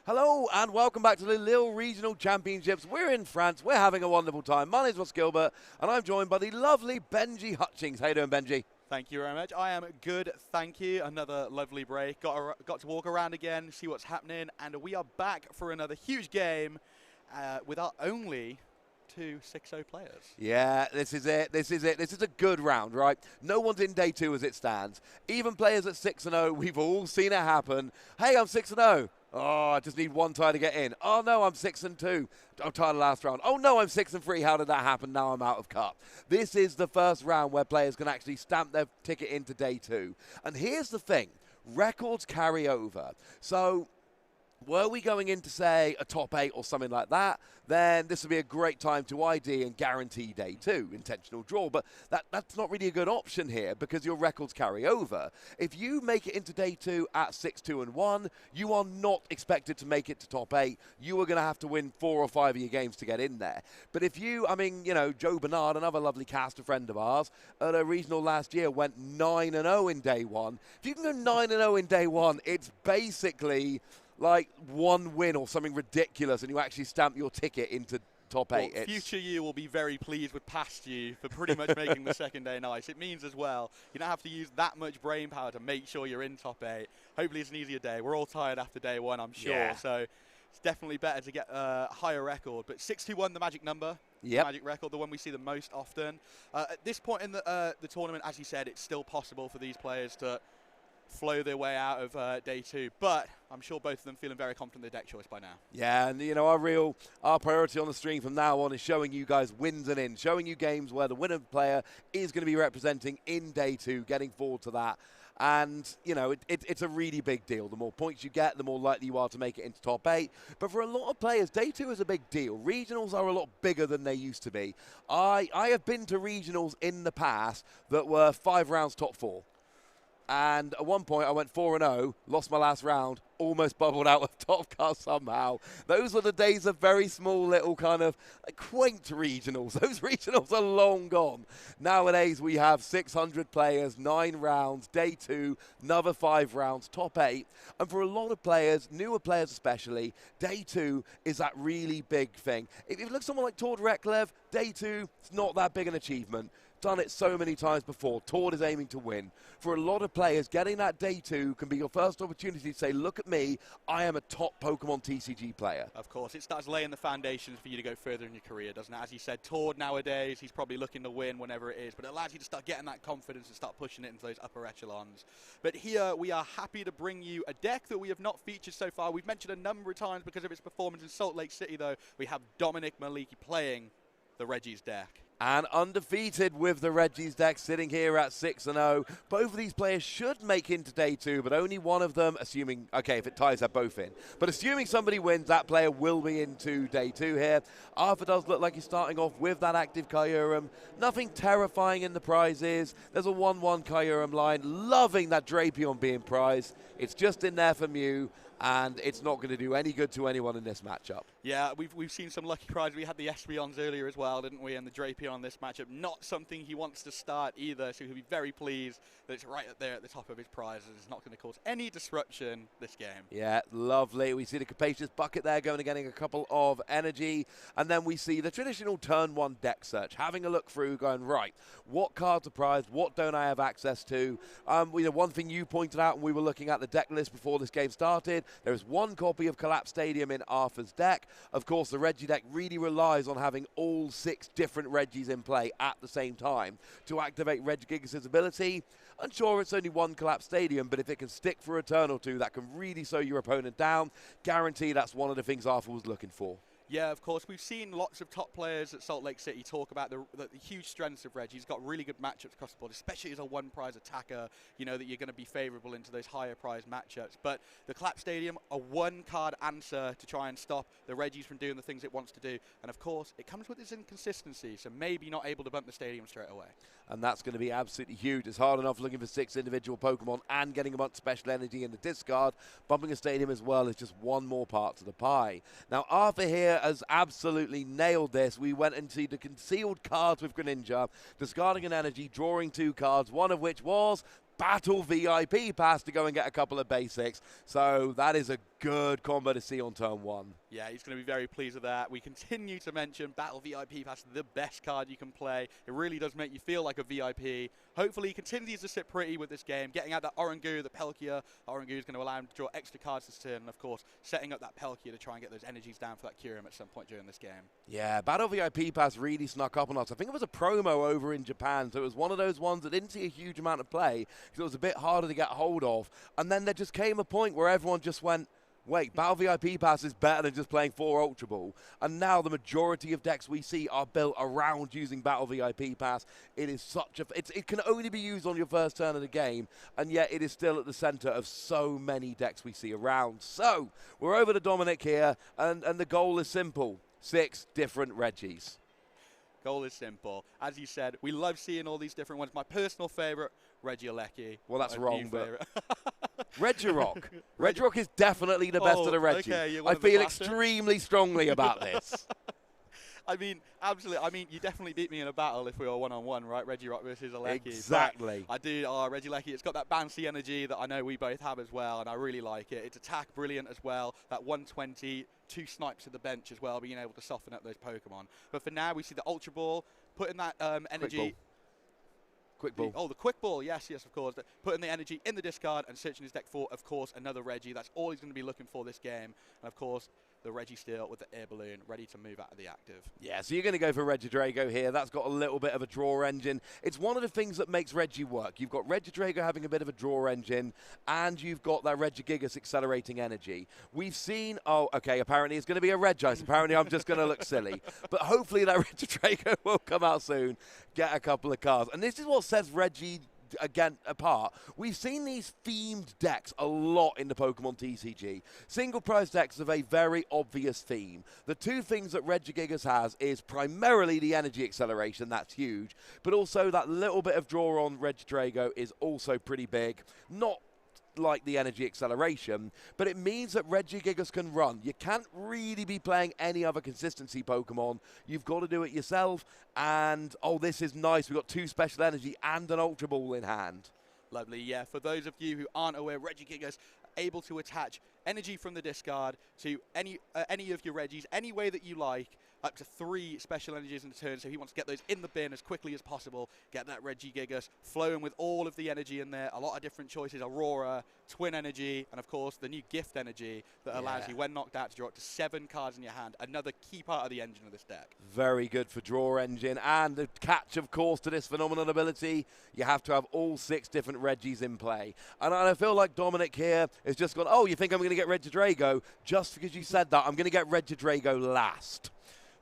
Hello and welcome back to the Lille Regional Championships. We're in France. We're having a wonderful time. My name's Ross Gilbert and I'm joined by the lovely Benji Hutchings. How you doing, Benji? Thank you very much. I am good, thank you. Another lovely break. Got to walk around again, see what's happening, and we are back for another huge game with our only two 6-0 players. Yeah, this is it. This is it. This is a good round, right? No one's in day two as it stands. Even players at 6-0, we've all seen it happen. Hey, I'm 6-0. Oh, I just need one tie to get in. Oh, no, I'm 6-2. I'm tired of last round. Oh, no, I'm 6-3. How did that happen? Now I'm out of cup. This is the first round where players can actually stamp their ticket into day two. And here's the thing. Records carry over. So were we going into, say, a top 8 or something like that, then this would be a great time to ID and guarantee day two, intentional draw. But that's not really a good option here because your records carry over. If you make it into day two at 6-2-1, you are not expected to make it to top 8. You are going to have to win 4 or 5 of your games to get in there. But if you, Joe Bernard, another lovely caster friend of ours, at a regional last year went 9-0 in day one. If you can go 9-0 in day one, it's basically like one win or something ridiculous, and you actually stamp your ticket into top 8. Well, future you will be very pleased with past you for pretty much making the second day nice. It means as well you don't have to use that much brain power to make sure you're in top 8. Hopefully it's an easier day. We're all tired after day one, I'm sure. Yeah. So it's definitely better to get a higher record. But 6-2-1, the magic number. Yep. Magic record, the one we see the most often. At this point in the tournament, as you said, it's still possible for these players to flow their way out of day two, but I'm sure both of them feeling very confident in their deck choice by now. Yeah, and our priority on the stream from now on is showing you guys wins and ins, showing you games where the winner player is going to be representing in day two, getting forward to that. And, it's a really big deal. The more points you get, the more likely you are to make it into top 8. But for a lot of players, day two is a big deal. Regionals are a lot bigger than they used to be. I have been to regionals in the past that were 5 rounds top 4. And at one point, I went 4-0, lost my last round, almost bubbled out of top card somehow. Those were the days of very small little kind of quaint regionals. Those regionals are long gone. Nowadays, we have 600 players, 9 rounds, day two, another 5 rounds, top 8. And for a lot of players, newer players especially, day two is that really big thing. If you look at someone like Tord Reklev, day two, it's not that big an achievement. Done it so many times before. Tord is aiming to win. For a lot of players, getting that day two can be your first opportunity to say, look at me, I am a top Pokemon TCG player. Of course, it starts laying the foundations for you to go further in your career, doesn't it? As you said, Tord nowadays, he's probably looking to win whenever it is, but it allows you to start getting that confidence and start pushing it into those upper echelons. But here, we are happy to bring you a deck that we have not featured so far. We've mentioned a number of times because of its performance in Salt Lake City, though. We have Dominic Maliki playing the Reggie's deck. And undefeated with the Reggie's deck, sitting here at 6-0. Both of these players should make into day two, but only one of them, assuming, okay, if it ties, they're both in. But assuming somebody wins, that player will be into day two here. Arthur does look like he's starting off with that active Kyurem. Nothing terrifying in the prizes. There's a 1-1 Kyurem line. Loving that Drapion being prized. It's just in there for Mew, and it's not going to do any good to anyone in this matchup. Yeah, we've seen some lucky prizes. We had the Espeons earlier as well, didn't we? And the Drapion on this matchup, not something he wants to start either, so he'll be very pleased that it's right up there at the top of his prizes. It's not going to cause any disruption this game. Yeah, lovely. We see the Capacious Bucket there going and getting a couple of energy, and then we see the traditional turn 1 deck search, having a look through, going, right, what cards are prized, what don't I have access to? One thing you pointed out when we were looking at the deck list before this game started, there is 1 copy of Collapse Stadium in Arthur's deck. Of course, the Reggie deck really relies on having all 6 different Reggies in play at the same time to activate Regigigas' ability. And sure, it's only 1 Collapse Stadium, but if it can stick for a turn or two, that can really slow your opponent down. Guarantee that's one of the things Arthur was looking for. Yeah, of course. We've seen lots of top players at Salt Lake City talk about the huge strengths of Reggie. He's got really good matchups across the board, especially as a one-prize attacker, that you're going to be favorable into those higher prize matchups. But the Collapse Stadium, a 1-card answer to try and stop the Reggies from doing the things it wants to do. And, of course, it comes with its inconsistency, so maybe not able to bump the stadium straight away. And that's going to be absolutely huge. It's hard enough looking for 6 individual Pokemon and getting a bunch of special energy in the discard. Bumping a stadium as well is just one more part to the pie. Now, Arthur here has absolutely nailed this. We went into the concealed cards with Greninja, discarding an energy, drawing 2 cards, one of which was Battle VIP pass to go and get a couple of basics. So that is a good combo to see on turn 1. Yeah, he's going to be very pleased with that. We continue to mention Battle VIP Pass, the best card you can play. It really does make you feel like a VIP. Hopefully he continues to sit pretty with this game, getting out that Orangu, the Pelkia. Orangu is going to allow him to draw extra cards this turn, and of course, setting up that Pelkia to try and get those energies down for that Kyurem at some point during this game. Yeah, Battle VIP Pass really snuck up on us. I think it was a promo over in Japan, so it was one of those ones that didn't see a huge amount of play because it was a bit harder to get hold of. And then there just came a point where everyone just went, wait, Battle VIP Pass is better than just playing 4 Ultra Ball. And now the majority of decks we see are built around using Battle VIP Pass. It is such a... It can only be used on your first turn of the game, and yet it is still at the center of so many decks we see around. So, we're over to Dominic here, and the goal is simple. 6 different Reggies. Goal is simple. As you said, we love seeing all these different ones. My personal favorite, Regieleki. Well, that's wrong, but... Regirock. Regirock is definitely the best of the Reggie. Okay, I feel extremely strongly about this. I mean, absolutely. I mean, you definitely beat me in a battle if we were one-on-one, right? Regirock versus Alecki. Exactly. But I do. Regieleki, it's got that bouncy energy that I know we both have as well, and I really like it. Its attack brilliant as well. That 120, 2 snipes to the bench as well, being able to soften up those Pokemon. But for now, we see the Ultra Ball, putting that energy... Quick ball. The quick ball, yes, of course. Putting the energy in the discard and searching his deck for, of course, another Reggie. That's all he's going to be looking for this game. And, of course, the Reggie Steel with the air balloon ready to move out of the active. Yeah, so you're going to go for Regidrago here. That's got a little bit of a draw engine. It's one of the things that makes Reggie work. You've got Regidrago having a bit of a draw engine, and you've got that Regigigas accelerating energy. We've seen, apparently it's going to be a Regice. Apparently I'm just going to look silly. But hopefully that Regidrago will come out soon, get a couple of cards. And this is what sets Reggie again apart. We've seen these themed decks a lot in the Pokemon TCG. Single prize decks have a very obvious theme. The 2 things that Regigigas has is primarily the energy acceleration, that's huge, but also that little bit of draw on Regidrago is also pretty big. Not like the energy acceleration, but it means that Regigigas can run. You can't really be playing any other consistency Pokemon. You've got to do it yourself, and this is nice. We've got 2 special energy and an Ultra Ball in hand. Lovely, yeah. For those of you who aren't aware, Regigigas able to attach energy from the discard to any of your Reggies, any way that you like, up to 3 special energies in a turn, so he wants to get those in the bin as quickly as possible, get that Regigigas flowing with all of the energy in there, a lot of different choices, Aurora, Twin Energy, and of course the new Gift Energy that allows you, when knocked out, to draw up to 7 cards in your hand, another key part of the engine of this deck. Very good for draw engine, and the catch, of course, to this phenomenal ability, you have to have all 6 different Reggies in play. And I feel like Dominic here has just gone, you think I'm going to get Regidrago? Just because you said that, I'm going to get Regidrago last.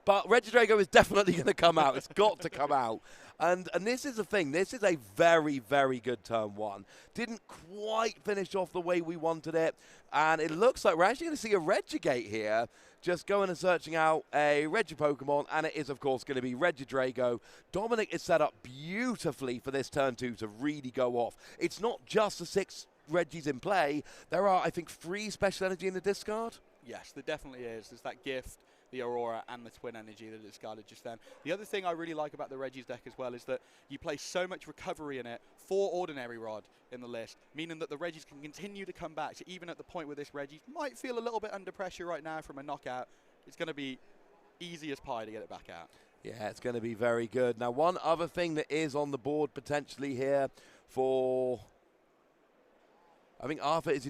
But Regidrago is definitely going to come out. It's got to come out. And this is the thing. This is a very, very good turn 1. Didn't quite finish off the way we wanted it. And it looks like we're actually going to see a Regigate here. Just going and searching out a Regi Pokemon. And it is, of course, going to be Regidrago. Dominic is set up beautifully for this turn 2 to really go off. It's not just the 6 Reggies in play. There are, I think, 3 special energy in the discard. Yes, there definitely is. There's that Gift, the Aurora, and the Twin Energy that discarded just then. The other thing I really like about the Reggie's deck as well is that you play so much recovery in it for Ordinary Rod in the list, meaning that the Reggies can continue to come back. So even at the point where this Reggie might feel a little bit under pressure right now from a knockout, it's going to be easy as pie to get it back out. Yeah, it's going to be very good. Now, one other thing that is on the board potentially here for... I think Arthur, is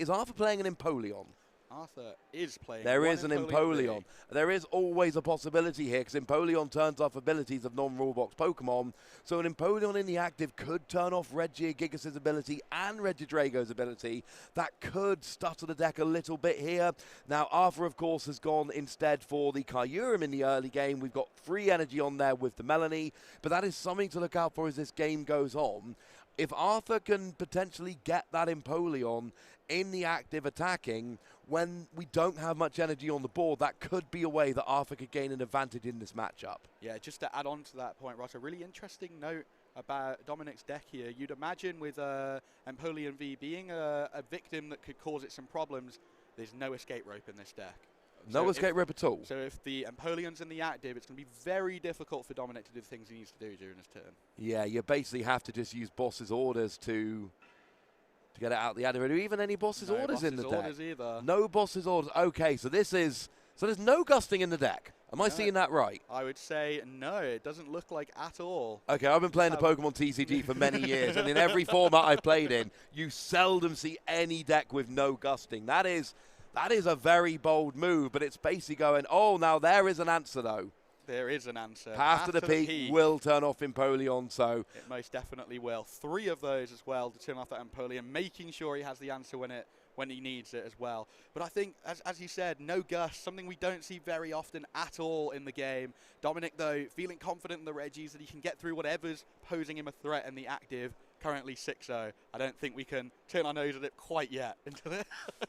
Arthur playing an Empoleon? Arthur is playing. There is an Empoleon. There is always a possibility here because Empoleon turns off abilities of non-rulebox Pokemon. So an Empoleon in the active could turn off Regigigas' ability and Regidrago's ability. That could stutter the deck a little bit here. Now, Arthur, of course, has gone instead for the Kyurem in the early game. We've got 3 energy on there with the Melanie, but that is something to look out for as this game goes on. If Arthur can potentially get that Empoleon in the active attacking, when we don't have much energy on the board, that could be a way that Arthur could gain an advantage in this matchup. Yeah, just to add on to that point, Ross, a really interesting note about Dominic's deck here. You'd imagine with Empoleon V being a victim that could cause it some problems, there's no escape rope in this deck. No escape rip at all. So if the Empoleon's in the active, it's going to be very difficult for Dominic to do the things he needs to do during his turn. Yeah, you basically have to just use boss's orders to get it out the active. Are there even any boss's orders in the deck? No boss's orders either. No boss's orders. Okay, so there's no gusting in the deck. Am I seeing that right? I would say no, it doesn't look like at all. Okay, I've been playing the Pokemon TCG for many years, and in every format I've played in, you seldom see any deck with no gusting. That is a very bold move, but it's basically going, oh, now there is an answer, though. There is an answer. Path to the Peak will turn off Empoleon, so... It most definitely will. 3 of those as well to turn off that Empoleon, making sure he has the answer when he needs it as well. But I think, as you said, no gust, something we don't see very often at all in the game. Dominic, though, feeling confident in the Reggies that he can get through whatever's posing him a threat in the active. Currently 6-0. I don't think we can turn our nose at it quite yet.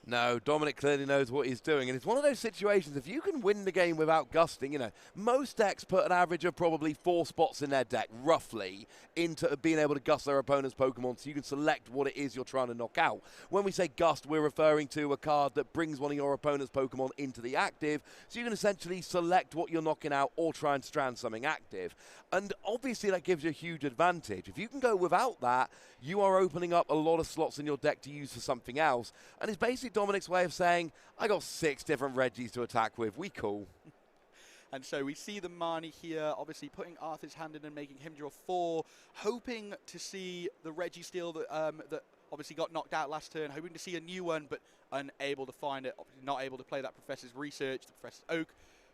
No, Dominic clearly knows what he's doing. And it's one of those situations, if you can win the game without gusting, you know, most decks put an average of probably 4 spots in their deck, roughly, into being able to gust their opponent's Pokemon so you can select what it is you're trying to knock out. When we say gust, we're referring to a card that brings one of your opponent's Pokemon into the active, so you can essentially select what you're knocking out or try and strand something active. And obviously that gives you a huge advantage. If you can go without that, you are opening up a lot of slots in your deck to use for something else. And it's basically Dominic's way of saying, I got 6 different Reggies to attack with. We cool. And so we see the Marnie here, obviously putting Arthur's hand in and making him draw 4, hoping to see the Registeel that obviously got knocked out last turn, hoping to see a new one, but unable to find it, obviously not able to play that Professor's Research, the Professor's Oak,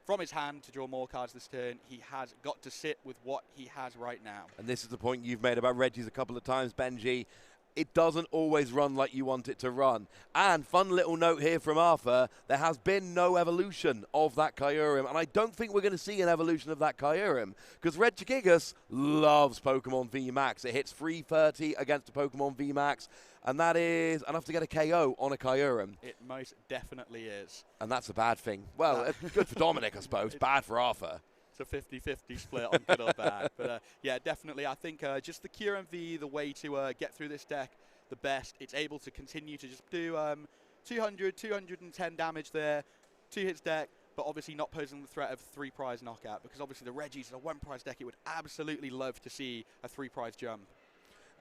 from his hand to draw more cards this turn. He has got to sit with what he has right now. And this is the point you've made about Reggies a couple of times, Benji. It doesn't always run like you want it to run. And fun little note here from Arthur, there has been no evolution of that Kyurem, and I don't think we're going to see an evolution of that Kyurem, because Regigigas loves Pokemon VMAX. It hits 330 against a Pokemon VMAX, and that is enough to get a KO on a Kyurem. It most definitely is. And that's a bad thing. Well, good for Dominic, I suppose. Bad for Arthur. It's a 50-50 split on good or bad. But yeah, definitely. I think just the Kyurem V, the way to get through this deck the best. It's able to continue to just do 200, 210 damage there to his deck, but obviously not posing the threat of 3-prize knockout, because obviously the Reggies is a 1-prize deck. It would absolutely love to see a 3-prize jump.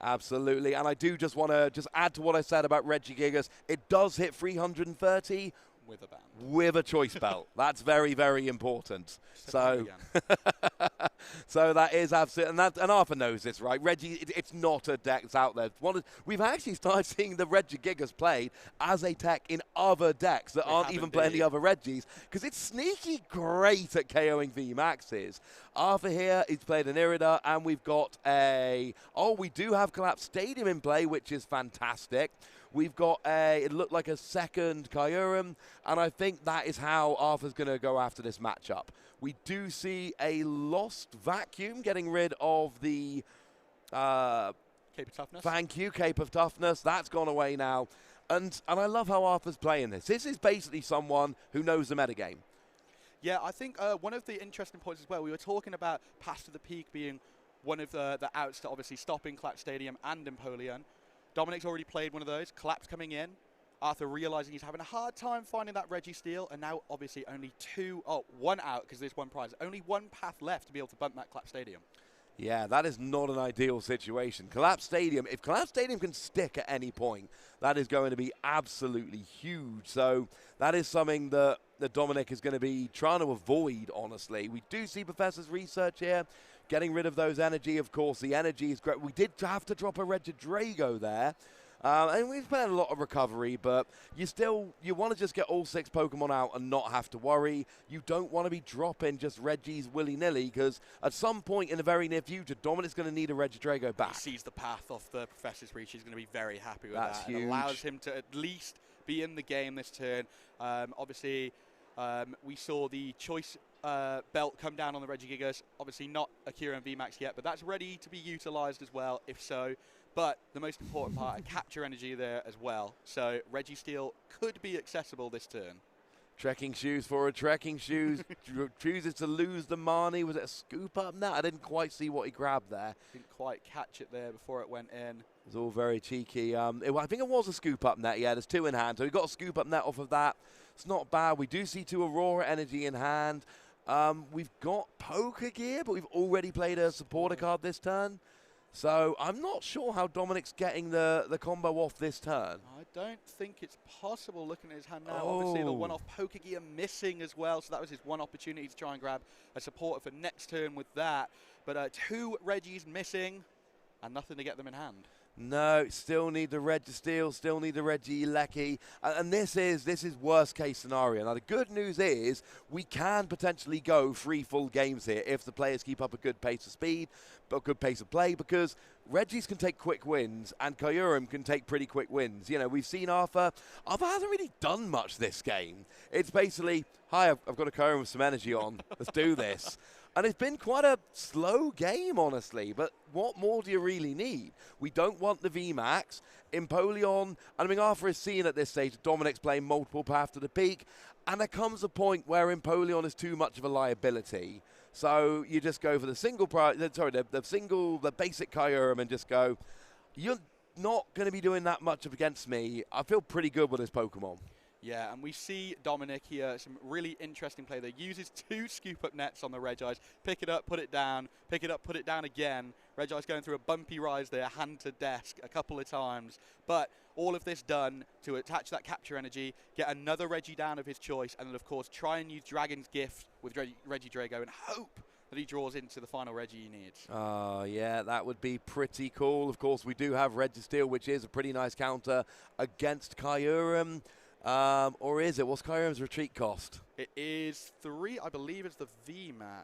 Absolutely. And I do just want to add to what I said about Regigigas. It does hit 330. With a band. With a choice belt. That's very, very important. So that is absolutely, and Arthur knows this, right? Reggie, it's not a deck that's out there. We've actually started seeing the Regigigas played as a tech in other decks that aren't even playing the other Reggies, because it's sneaky great at KOing VMAXs. Arthur here, he's played an Irida, and we've got we do have Collapse Stadium in play, which is fantastic. We've got it looked like a second Kyurem, and I think that is how Arthur's going to go after this matchup. We do see a Lost Vacuum getting rid of the Cape of Toughness. Thank you, Cape of Toughness. That's gone away now. And I love how Arthur's playing this. This is basically someone who knows the metagame. Yeah, I think one of the interesting points as well, we were talking about Pass to the Peak being one of the outs to obviously stopping Collapse Stadium and Empoleon. Dominic's already played one of those. Collapse coming in. Arthur realizing he's having a hard time finding that Registeel, and now obviously only one out because there's 1 prize. Only 1 path left to be able to bump that Collapse Stadium. Yeah, that is not an ideal situation. Collapse Stadium, if Collapse Stadium can stick at any point, that is going to be absolutely huge. So that is something that Dominic is going to be trying to avoid, honestly. We do see Professor's Research here. Getting rid of those energy, of course. The energy is great. We did have to drop a Regidrago there. And we've played a lot of recovery, but you want to just get all 6 Pokemon out and not have to worry. You don't want to be dropping just Reggies willy-nilly, because at some point in the very near future, Dominic's going to need a Regidrago back. He sees the path off the Professor's Reach. He's going to be very happy with That's that. huge. It allows him to at least be in the game this turn. Obviously, we saw the choice belt come down on the Regigigas. Obviously not a Kyurem VMAX yet, but that's ready to be utilized as well, if so. But the most important part, a capture energy there as well. So Registeel could be accessible this turn. Trekking Shoes for a Trekking Shoes. Chooses to lose the Marnie. Was it a scoop up net? I didn't quite see what he grabbed there. Didn't quite catch it there before it went in. It was all very cheeky. I think it was a scoop up net. Yeah, there's 2 in hand. So he got a scoop up net off of that. It's not bad. We do see 2 Aurora Energy in hand. We've got Poker Gear, but we've already played a supporter card this turn. So I'm not sure how Dominic's getting the combo off this turn. I don't think it's possible looking at his hand now. Obviously, the one-off Poker Gear missing as well, so that was his one opportunity to try and grab a supporter for next turn with that. But 2 Reggies missing and nothing to get them in hand. No, still need the Registeel, still need the Regieleki, and this is worst case scenario. Now the good news is we can potentially go 3 full games here if the players keep up a good pace of speed, but a good pace of play, because Regis can take quick wins and Kyurem can take pretty quick wins. You know, we've seen Arthur. Arthur hasn't really done much this game. It's basically, hi, I've got a Kyurem with some energy on. Let's do this. And it's been quite a slow game, honestly. But what more do you really need? We don't want the VMAX. Empoleon, I mean, Arthur is seeing at this stage Dominic's playing multiple paths to the peak. And there comes a point where Empoleon is too much of a liability. So you just go for the the basic Kyurem and just go, you're not going to be doing that much against me. I feel pretty good with this Pokemon. Yeah, and we see Dominic here, some really interesting play there. Uses 2 scoop-up nets on the Regis. Pick it up, put it down. Pick it up, put it down again. Regis going through a bumpy rise there, hand to desk a couple of times. But all of this done to attach that capture energy, get another Reggie down of his choice, and then, of course, try and use Dragon's Gift with Regidrago and hope that he draws into the final Reggie he needs. Oh, yeah, that would be pretty cool. Of course, we do have Registeel, which is a pretty nice counter against Kyurem. Or is it? What's Kyurem's retreat cost? It is 3, I believe it's the VMAX.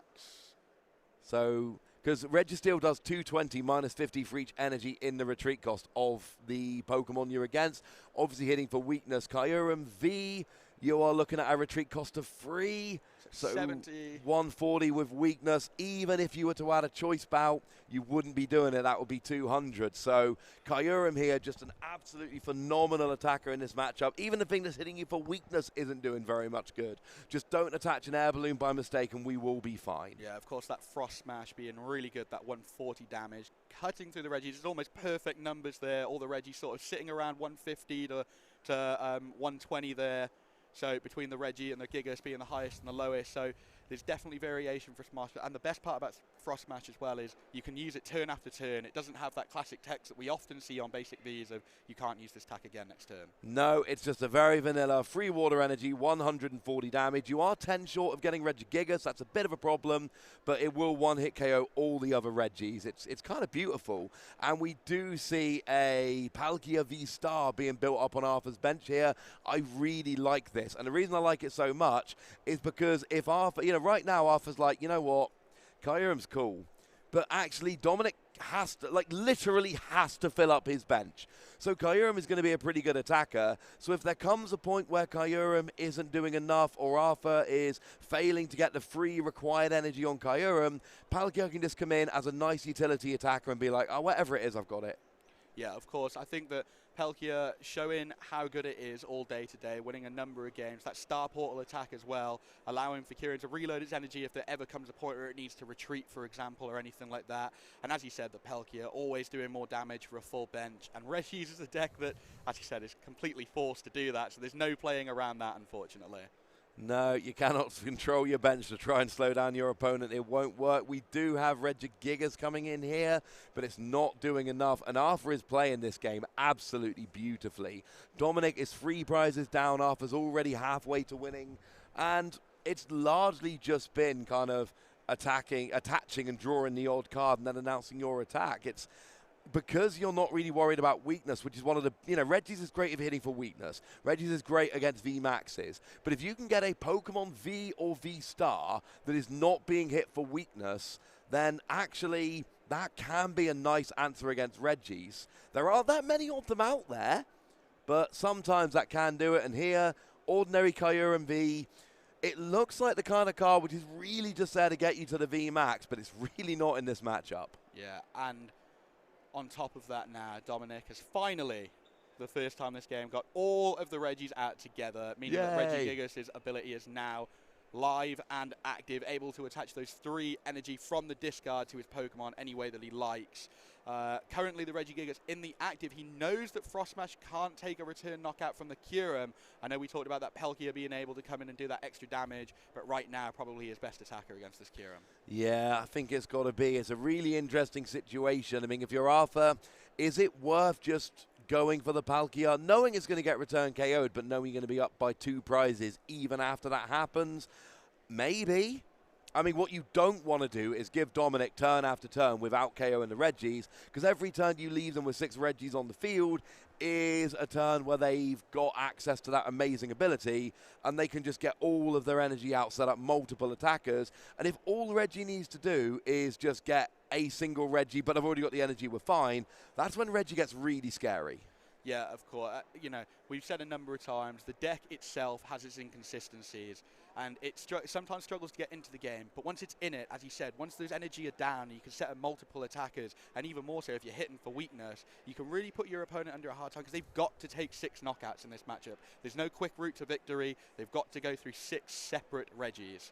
So, because Registeel does 220 minus 50 for each energy in the retreat cost of the Pokemon you're against. Obviously hitting for weakness. Kyurem V, you are looking at a retreat cost of 3. So 70. 140 with weakness. Even if you were to add a choice bout, you wouldn't be doing it. That would be 200. So Kyurem here, just an absolutely phenomenal attacker in this matchup. Even the thing that's hitting you for weakness isn't doing very much good. Just don't attach an air balloon by mistake and we will be fine. Yeah, of course, that Frost Smash being really good, that 140 damage. Cutting through the Reggies, it's almost perfect numbers there. All the Reggies sort of sitting around 150 to 120 there. So between the Reggie and the Gigas being the highest and the lowest, so there's definitely variation for Smash. And the best part about Frost Smash as well is you can use it turn after turn. It doesn't have that classic text that we often see on basic Vs of you can't use this attack again next turn. No, it's just a very vanilla free water energy, 140 damage. You are 10 short of getting Regigigas. That's a bit of a problem, but it will one-hit KO all the other Reggies. It's kind of beautiful. And we do see a Palkia V-Star being built up on Arthur's bench here. I really like this. And the reason I like it so much is because if Arthur, you know, right now Arthur's like, you know what, Kyurem's cool. But actually Dominic has to, like literally has to fill up his bench. So Kyurem is going to be a pretty good attacker. So if there comes a point where Kyurem isn't doing enough or Arthur is failing to get the free required energy on Kyurem, Palkia can just come in as a nice utility attacker and be like, oh, whatever it is, I've got it. Yeah, of course. I think that Palkia showing how good it is all day today, winning a number of games. That Star Portal attack as well, allowing for Kyurem to reload its energy if there ever comes a point where it needs to retreat, for example, or anything like that. And as you said, the Palkia always doing more damage for a full bench. And Regis is a deck that, as you said, is completely forced to do that. So there's no playing around that, unfortunately. No, you cannot control your bench to try and slow down your opponent. It won't work. We do have Regigigas coming in here, but it's not doing enough. And Arthur is playing this game absolutely beautifully. Dominic is 3 prizes down. Arthur's already halfway to winning. And it's largely just been kind of attaching and drawing the odd card and then announcing your attack. It's because you're not really worried about weakness, which is one of the, you know, Regis is great if hitting for weakness. Regis is great against VMAXs. But if you can get a Pokemon V or V-Star that is not being hit for weakness, then actually that can be a nice answer against Regis. There aren't that many of them out there, but sometimes that can do it. And here, ordinary Kyurem V, it looks like the kind of card which is really just there to get you to the VMAX, but it's really not in this matchup. Yeah, and on top of that now, Dominic has finally, the first time this game, got all of the Reggies out together, meaning that Regigigas' ability is now live and active, able to attach those 3 energy from the discard to his Pokemon any way that he likes. Currently, the Regigigas in the active. He knows that Frost Smash can't take a return knockout from the Kyurem. I know we talked about that Palkia being able to come in and do that extra damage, but right now, probably his best attacker against this Kyurem. Yeah, I think it's got to be. It's a really interesting situation. I mean, if you're Arthur, is it worth just going for the Palkia, knowing it's going to get return KO'd, but knowing you're going to be up by 2 prizes even after that happens? Maybe. I mean, what you don't want to do is give Dominic turn after turn without KO in the Reggies, because every turn you leave them with 6 Reggies on the field is a turn where they've got access to that amazing ability, and they can just get all of their energy out, set up multiple attackers. And if all Reggie needs to do is just get a single Reggie, but I've already got the energy, we're fine, that's when Reggie gets really scary. Yeah, of course. You know, we've said a number of times, the deck itself has its inconsistencies, and it sometimes struggles to get into the game. But once it's in it, as you said, once those energy are down, you can set up multiple attackers, and even more so if you're hitting for weakness, you can really put your opponent under a hard time, because they've got to take 6 knockouts in this matchup. There's no quick route to victory. They've got to go through 6 separate Reggies.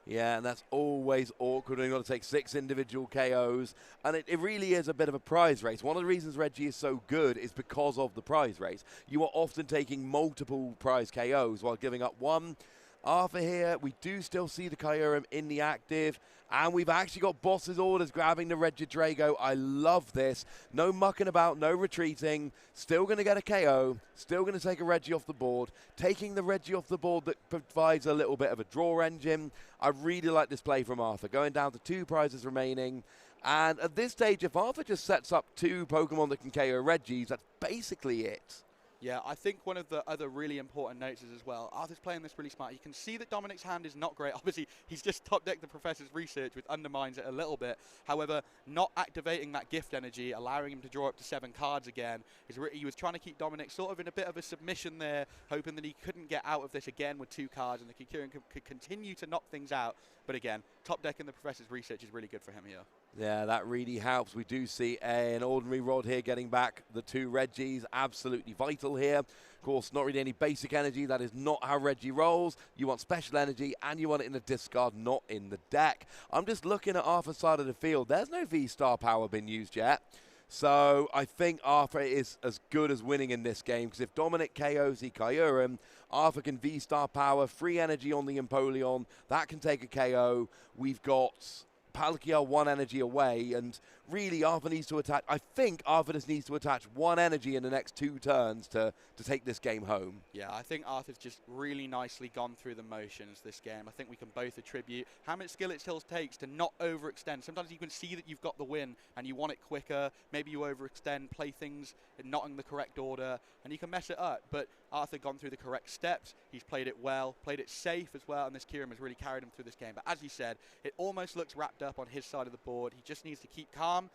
Yeah, and that's always awkward when you've got to take 6 individual KOs. And it really is a bit of a prize race. One of the reasons Reggie is so good is because of the prize race. You are often taking multiple prize KOs while giving up 1. Arthur here, we do still see the Kyurem in the active, and we've actually got Boss's orders grabbing the Regidrago. I love this. No mucking about, no retreating. Still going to get a KO. Still going to take a Reggie off the board. Taking the Reggie off the board that provides a little bit of a draw engine. I really like this play from Arthur. Going down to 2 prizes remaining. And at this stage, if Arthur just sets up 2 Pokemon that can KO Reggies, that's basically it. Yeah, I think one of the other really important notes is as well, Arthur's playing this really smart. You can see that Dominic's hand is not great. Obviously, he's just top-decked the Professor's Research, which undermines it a little bit. However, not activating that gift energy, allowing him to draw up to 7 cards again, he was trying to keep Dominic sort of in a bit of a submission there, hoping that he couldn't get out of this again with 2 cards, and the Kyurem could continue to knock things out. But again, top-decking the Professor's Research is really good for him here. Yeah, that really helps. We do see an ordinary rod here getting back the 2 Reggies. Absolutely vital here. Of course, not really any basic energy. That is not how Reggie rolls. You want special energy, and you want it in the discard, not in the deck. I'm just looking at Arthur's side of the field. There's no V-Star power been used yet. So I think Arthur is as good as winning in this game, because if Dominic KOs the Kyurem, Arthur can V-Star power, free energy on the Empoleon. That can take a KO. We've got Palkia 1 energy away, and really Arthur needs to attach. I think Arthur just needs to attach 1 energy in the next 2 turns to take this game home. Yeah, I think Arthur's just really nicely gone through the motions this game. I think we can both attribute how much skill it still takes to not overextend. Sometimes you can see that you've got the win and you want it quicker. Maybe you overextend, play things not in the correct order, and you can mess it up. But Arthur gone through the correct steps. He's played it well, played it safe as well, and this Kyurem has really carried him through this game. But as you said, it almost looks wrapped up on his side of the board. He just needs to keep calm,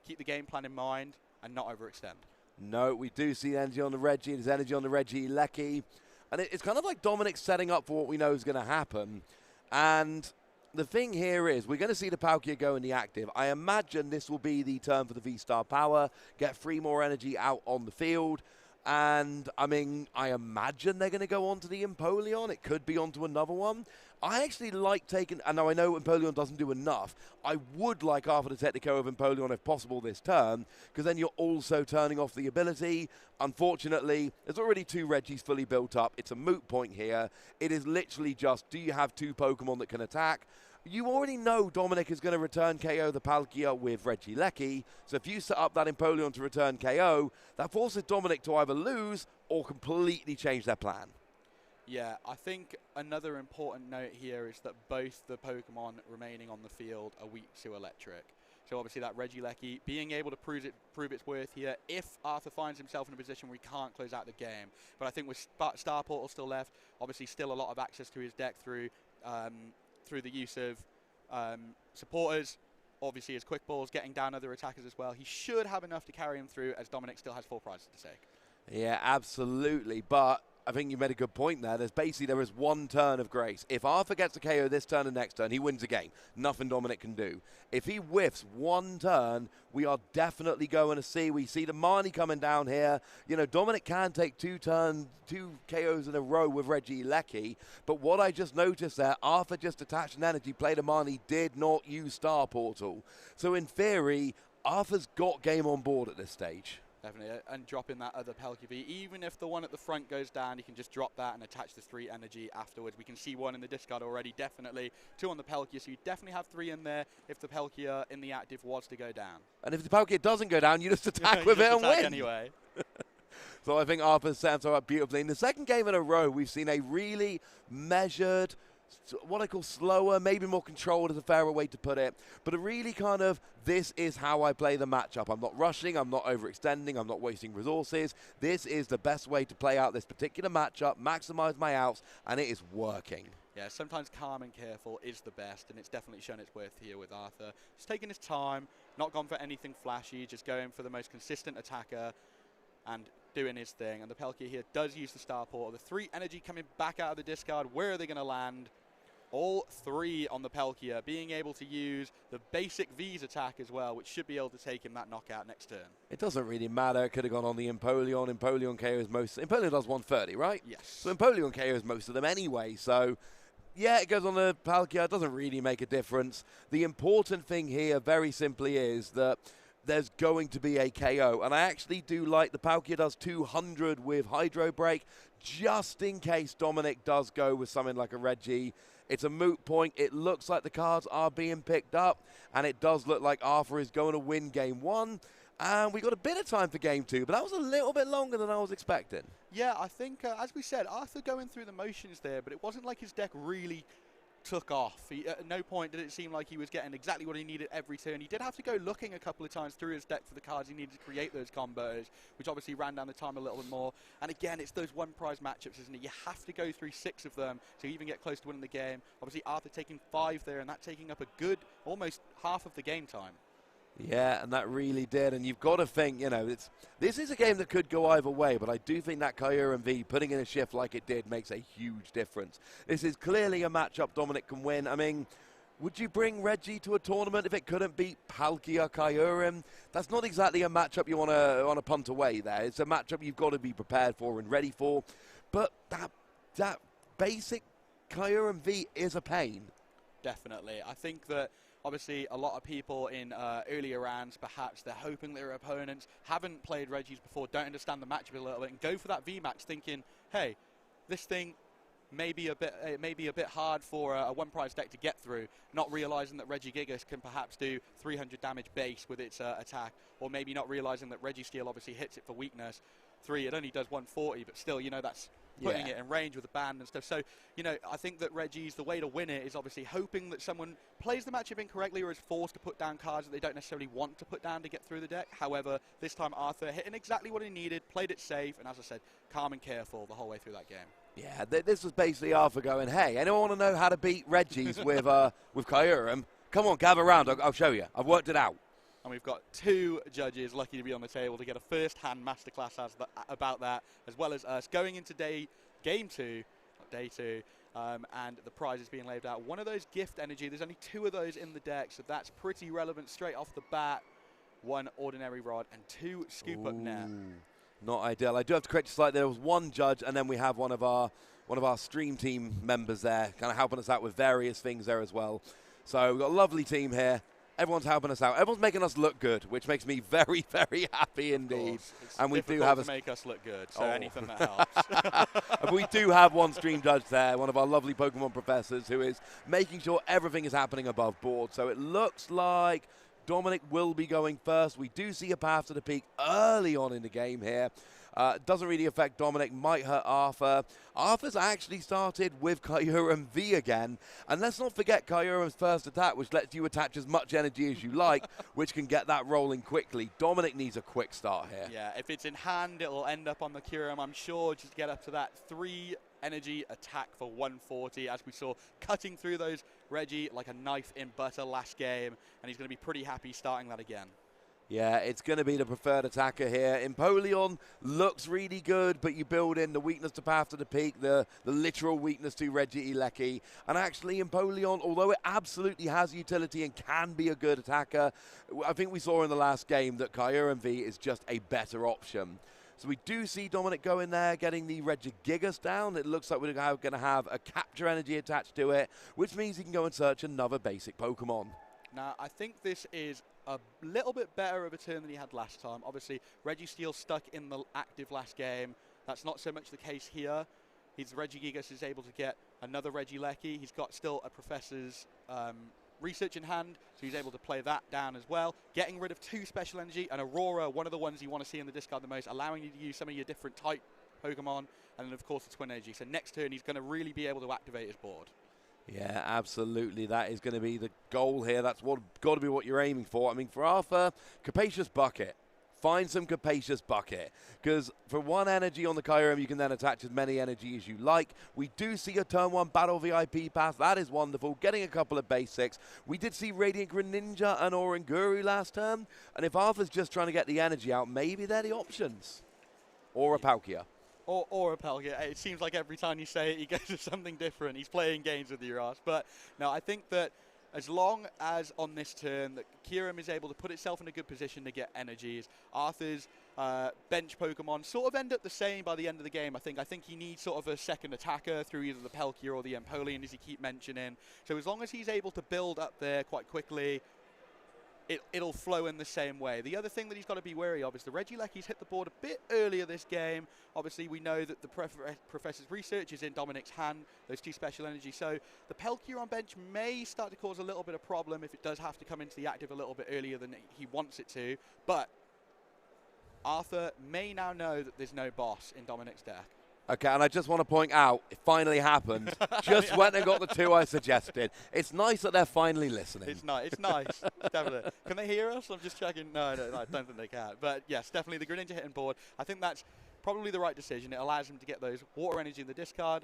keep the game plan in mind, and not overextend. No, we do see energy on the Reggie. There's energy on the Regieleki. And it's kind of like Dominic setting up for what we know is going to happen. And the thing here is we're going to see the Palkia go in the active. I imagine this will be the turn for the V-Star power, get 3 more energy out on the field. And, I mean, I imagine they're going to go on to the Empoleon. It could be onto another one. I actually like taking, and now I know Empoleon doesn't do enough, I would like Arthur to take the KO of Empoleon if possible this turn, because then you're also turning off the ability. Unfortunately, there's already 2 Reggies fully built up. It's a moot point here. It is literally just, do you have 2 Pokemon that can attack? You already know Dominic is going to return KO the Palkia with Regieleki, so if you set up that Empoleon to return KO, that forces Dominic to either lose or completely change their plan. Yeah, I think another important note here is that both the Pokemon remaining on the field are weak to Electric. So obviously that Regieleki being able to prove its worth here if Arthur finds himself in a position where he can't close out the game. But I think with Star Portal still left, obviously still a lot of access to his deck through the use of supporters, obviously his quick balls, getting down other attackers as well. He should have enough to carry him through, as Dominic still has 4 prizes to take. Yeah, absolutely, but I think you made a good point there. There is 1 turn of grace. If Arthur gets a KO this turn and next turn, he wins the game. Nothing Dominic can do. If he whiffs 1 turn, we are definitely going to see. We see the Marnie coming down here. You know, Dominic can take 2 KOs in a row with Regieleki. But what I just noticed there, Arthur just attached an energy, played a Marnie, did not use Star Portal. So in theory, Arthur's got game on board at this stage. Definitely, and dropping that other Palkia V. Even if the one at the front goes down, you can just drop that and attach the 3 energy afterwards. We can see 1 in the discard already, definitely. 2 on the Palkia, so you definitely have 3 in there if the Palkia in the active was to go down. And if the Palkia doesn't go down, you just attack with it and win. Anyway. So I think Arthur's set himself up beautifully. In the second game in a row, we've seen a really measured, what I call slower, maybe more controlled is a fairer way to put it, but a really kind of, this is how I play the matchup. I'm not rushing, I'm not overextending, I'm not wasting resources. This is the best way to play out this particular matchup, maximize my outs, and it is working. Yeah, sometimes calm and careful is the best, and it's definitely shown its worth here with Arthur. Just taking his time, not gone for anything flashy, just going for the most consistent attacker and doing his thing. And the Palkia here does use the Star Portal. The 3 energy coming back out of the discard. Where are they going to land? All 3 on the Palkia, being able to use the basic V's attack as well, which should be able to take him that knockout next turn. It doesn't really matter. It could have gone on the Empoleon. Empoleon KOs most. Empoleon does 130, right? Yes. So Empoleon KOs most of them anyway. So yeah, it goes on the Palkia. It doesn't really make a difference. The important thing here, very simply, is that there's going to be a KO. And I actually do like the Palkia does 200 with Hydro Break, just in case Dominic does go with something like a Reggie. It's a moot point. It looks like the cards are being picked up, and it does look like Arthur is going to win game 1. And we got a bit of time for game 2, but that was a little bit longer than I was expecting. Yeah, I think, as we said, Arthur going through the motions there, but it wasn't like his deck really took off. At no point did it seem like he was getting exactly what he needed every turn. He did have to go looking a couple of times through his deck for the cards he needed to create those combos, which obviously ran down the time a little bit more. And again, it's those one prize matchups, isn't it? You have to go through 6 of them to even get close to winning the game. Obviously, Arthur taking 5 there, and that taking up a good almost half of the game time. Yeah, and that really did. And you've got to think, you know, this is a game that could go either way, but I do think that Kyurem V putting in a shift like it did makes a huge difference. This is clearly a matchup Dominic can win. I mean, would you bring Reggie to a tournament if it couldn't beat Palkia Kyurem? That's not exactly a matchup you want to punt away there. It's a matchup you've got to be prepared for and ready for. But that basic Kyurem V is a pain. Definitely. I think that obviously a lot of people in earlier rounds, perhaps they're hoping their opponents haven't played Reggies before, don't understand the matchup a little bit, and go for that V-Max thinking, hey, this thing may be a bit hard for a one-prize deck to get through, not realizing that Regigigas can perhaps do 300 damage base with its attack, or maybe not realizing that Registeel obviously hits it for weakness. 3, it only does 140, but still, you know, that's putting it in range with the band and stuff. So, you know, I think that Reggie's, the way to win it is obviously hoping that someone plays the matchup incorrectly or is forced to put down cards that they don't necessarily want to put down to get through the deck. However, this time Arthur hitting exactly what he needed, played it safe, and as I said, calm and careful the whole way through that game. Yeah, this was basically Arthur going, hey, anyone want to know how to beat Reggie's with Kyurem? Come on, gather around, I'll show you. I've worked it out. And we've got 2 judges lucky to be on the table to get a first-hand masterclass about that, as well as us going into game 2, not day 2, and the prize is being laid out. One of those gift energy, there's only 2 of those in the deck, so that's pretty relevant straight off the bat. 1 ordinary rod and 2 scoop up net. Not ideal. I do have to correct you slightly. There was 1 judge, and then we have one of our stream team members there, kind of helping us out with various things there as well. So we've got a lovely team here. Everyone's helping us out. Everyone's making us look good, which makes me very, very happy indeed. And we do have to make us look good, so anything that helps. We do have 1 stream judge there, one of our lovely Pokemon professors, who is making sure everything is happening above board. So it looks like Dominic will be going first. We do see a path to the peak early on in the game here. Doesn't really affect Dominic, might hurt Arthur. Arthur's actually started with Kyurem V again. And let's not forget Kyurem's first attack, which lets you attach as much energy as you like, which can get that rolling quickly. Dominic needs a quick start here. Yeah, if it's in hand, it'll end up on the Kyurem, I'm sure, just to get up to that 3 energy attack for 140, as we saw cutting through those Reggie like a knife in butter last game. And he's going to be pretty happy starting that again. Yeah, it's going to be the preferred attacker here. Empoleon looks really good, but you build in the weakness to Path to the Peak, the literal weakness to Regieleki. And actually, Empoleon, although it absolutely has utility and can be a good attacker, I think we saw in the last game that Kyurem V is just a better option. So we do see Dominic go in there, getting the Regigigas down. It looks like we're going to have a capture energy attached to it, which means he can go and search another basic Pokemon. Now, I think this is a little bit better of a turn than he had last time. Obviously, Registeel stuck in the active last game. That's not so much the case here. His Regigigas is able to get another Regieleki. He's got still a Professor's research in hand, so he's able to play that down as well. Getting rid of 2 special energy, and Aurora, one of the ones you want to see in the discard the most, allowing you to use some of your different type Pokemon, and then of course the Twin Energy. So next turn he's going to really be able to activate his board. Yeah, absolutely. That is going to be the goal here. That's got to be what you're aiming for. I mean, for Arthur, Capacious Bucket. Find some Capacious Bucket, because for 1 energy on the Kyurem, you can then attach as many energy as you like. We do see a turn 1 Battle VIP pass. That is wonderful. Getting a couple of basics. We did see Radiant Greninja and Oranguru last turn, and if Arthur's just trying to get the energy out, maybe they're the options. Or a Palkia. Or a Palkia. It seems like every time you say it, he goes to something different. He's playing games with your ass. But no, I think that as long as on this turn that Kyurem is able to put itself in a good position to get energies, Arthur's bench Pokemon sort of end up the same by the end of the game. I think he needs sort of a second attacker through either the Palkia or the Empoleon, as you keep mentioning. So as long as he's able to build up there quite quickly, it'll flow in the same way. The other thing that he's got to be wary of is the Regieleki's hit the board a bit earlier this game. Obviously, we know that the Professor's Research is in Dominic's hand, those 2 special energy. So the Palkia on bench may start to cause a little bit of problem if it does have to come into the active a little bit earlier than he wants it to. But Arthur may now know that there's no boss in Dominic's deck. Okay, and I just want to point out, it finally happened. Just went and got the 2 I suggested. It's nice that they're finally listening. It's nice. It's nice. Definitely. Can they hear us? I'm just checking. No, I don't think they can. But yes, definitely the Greninja hitting board. I think that's probably the right decision. It allows him to get those water energy in the discard,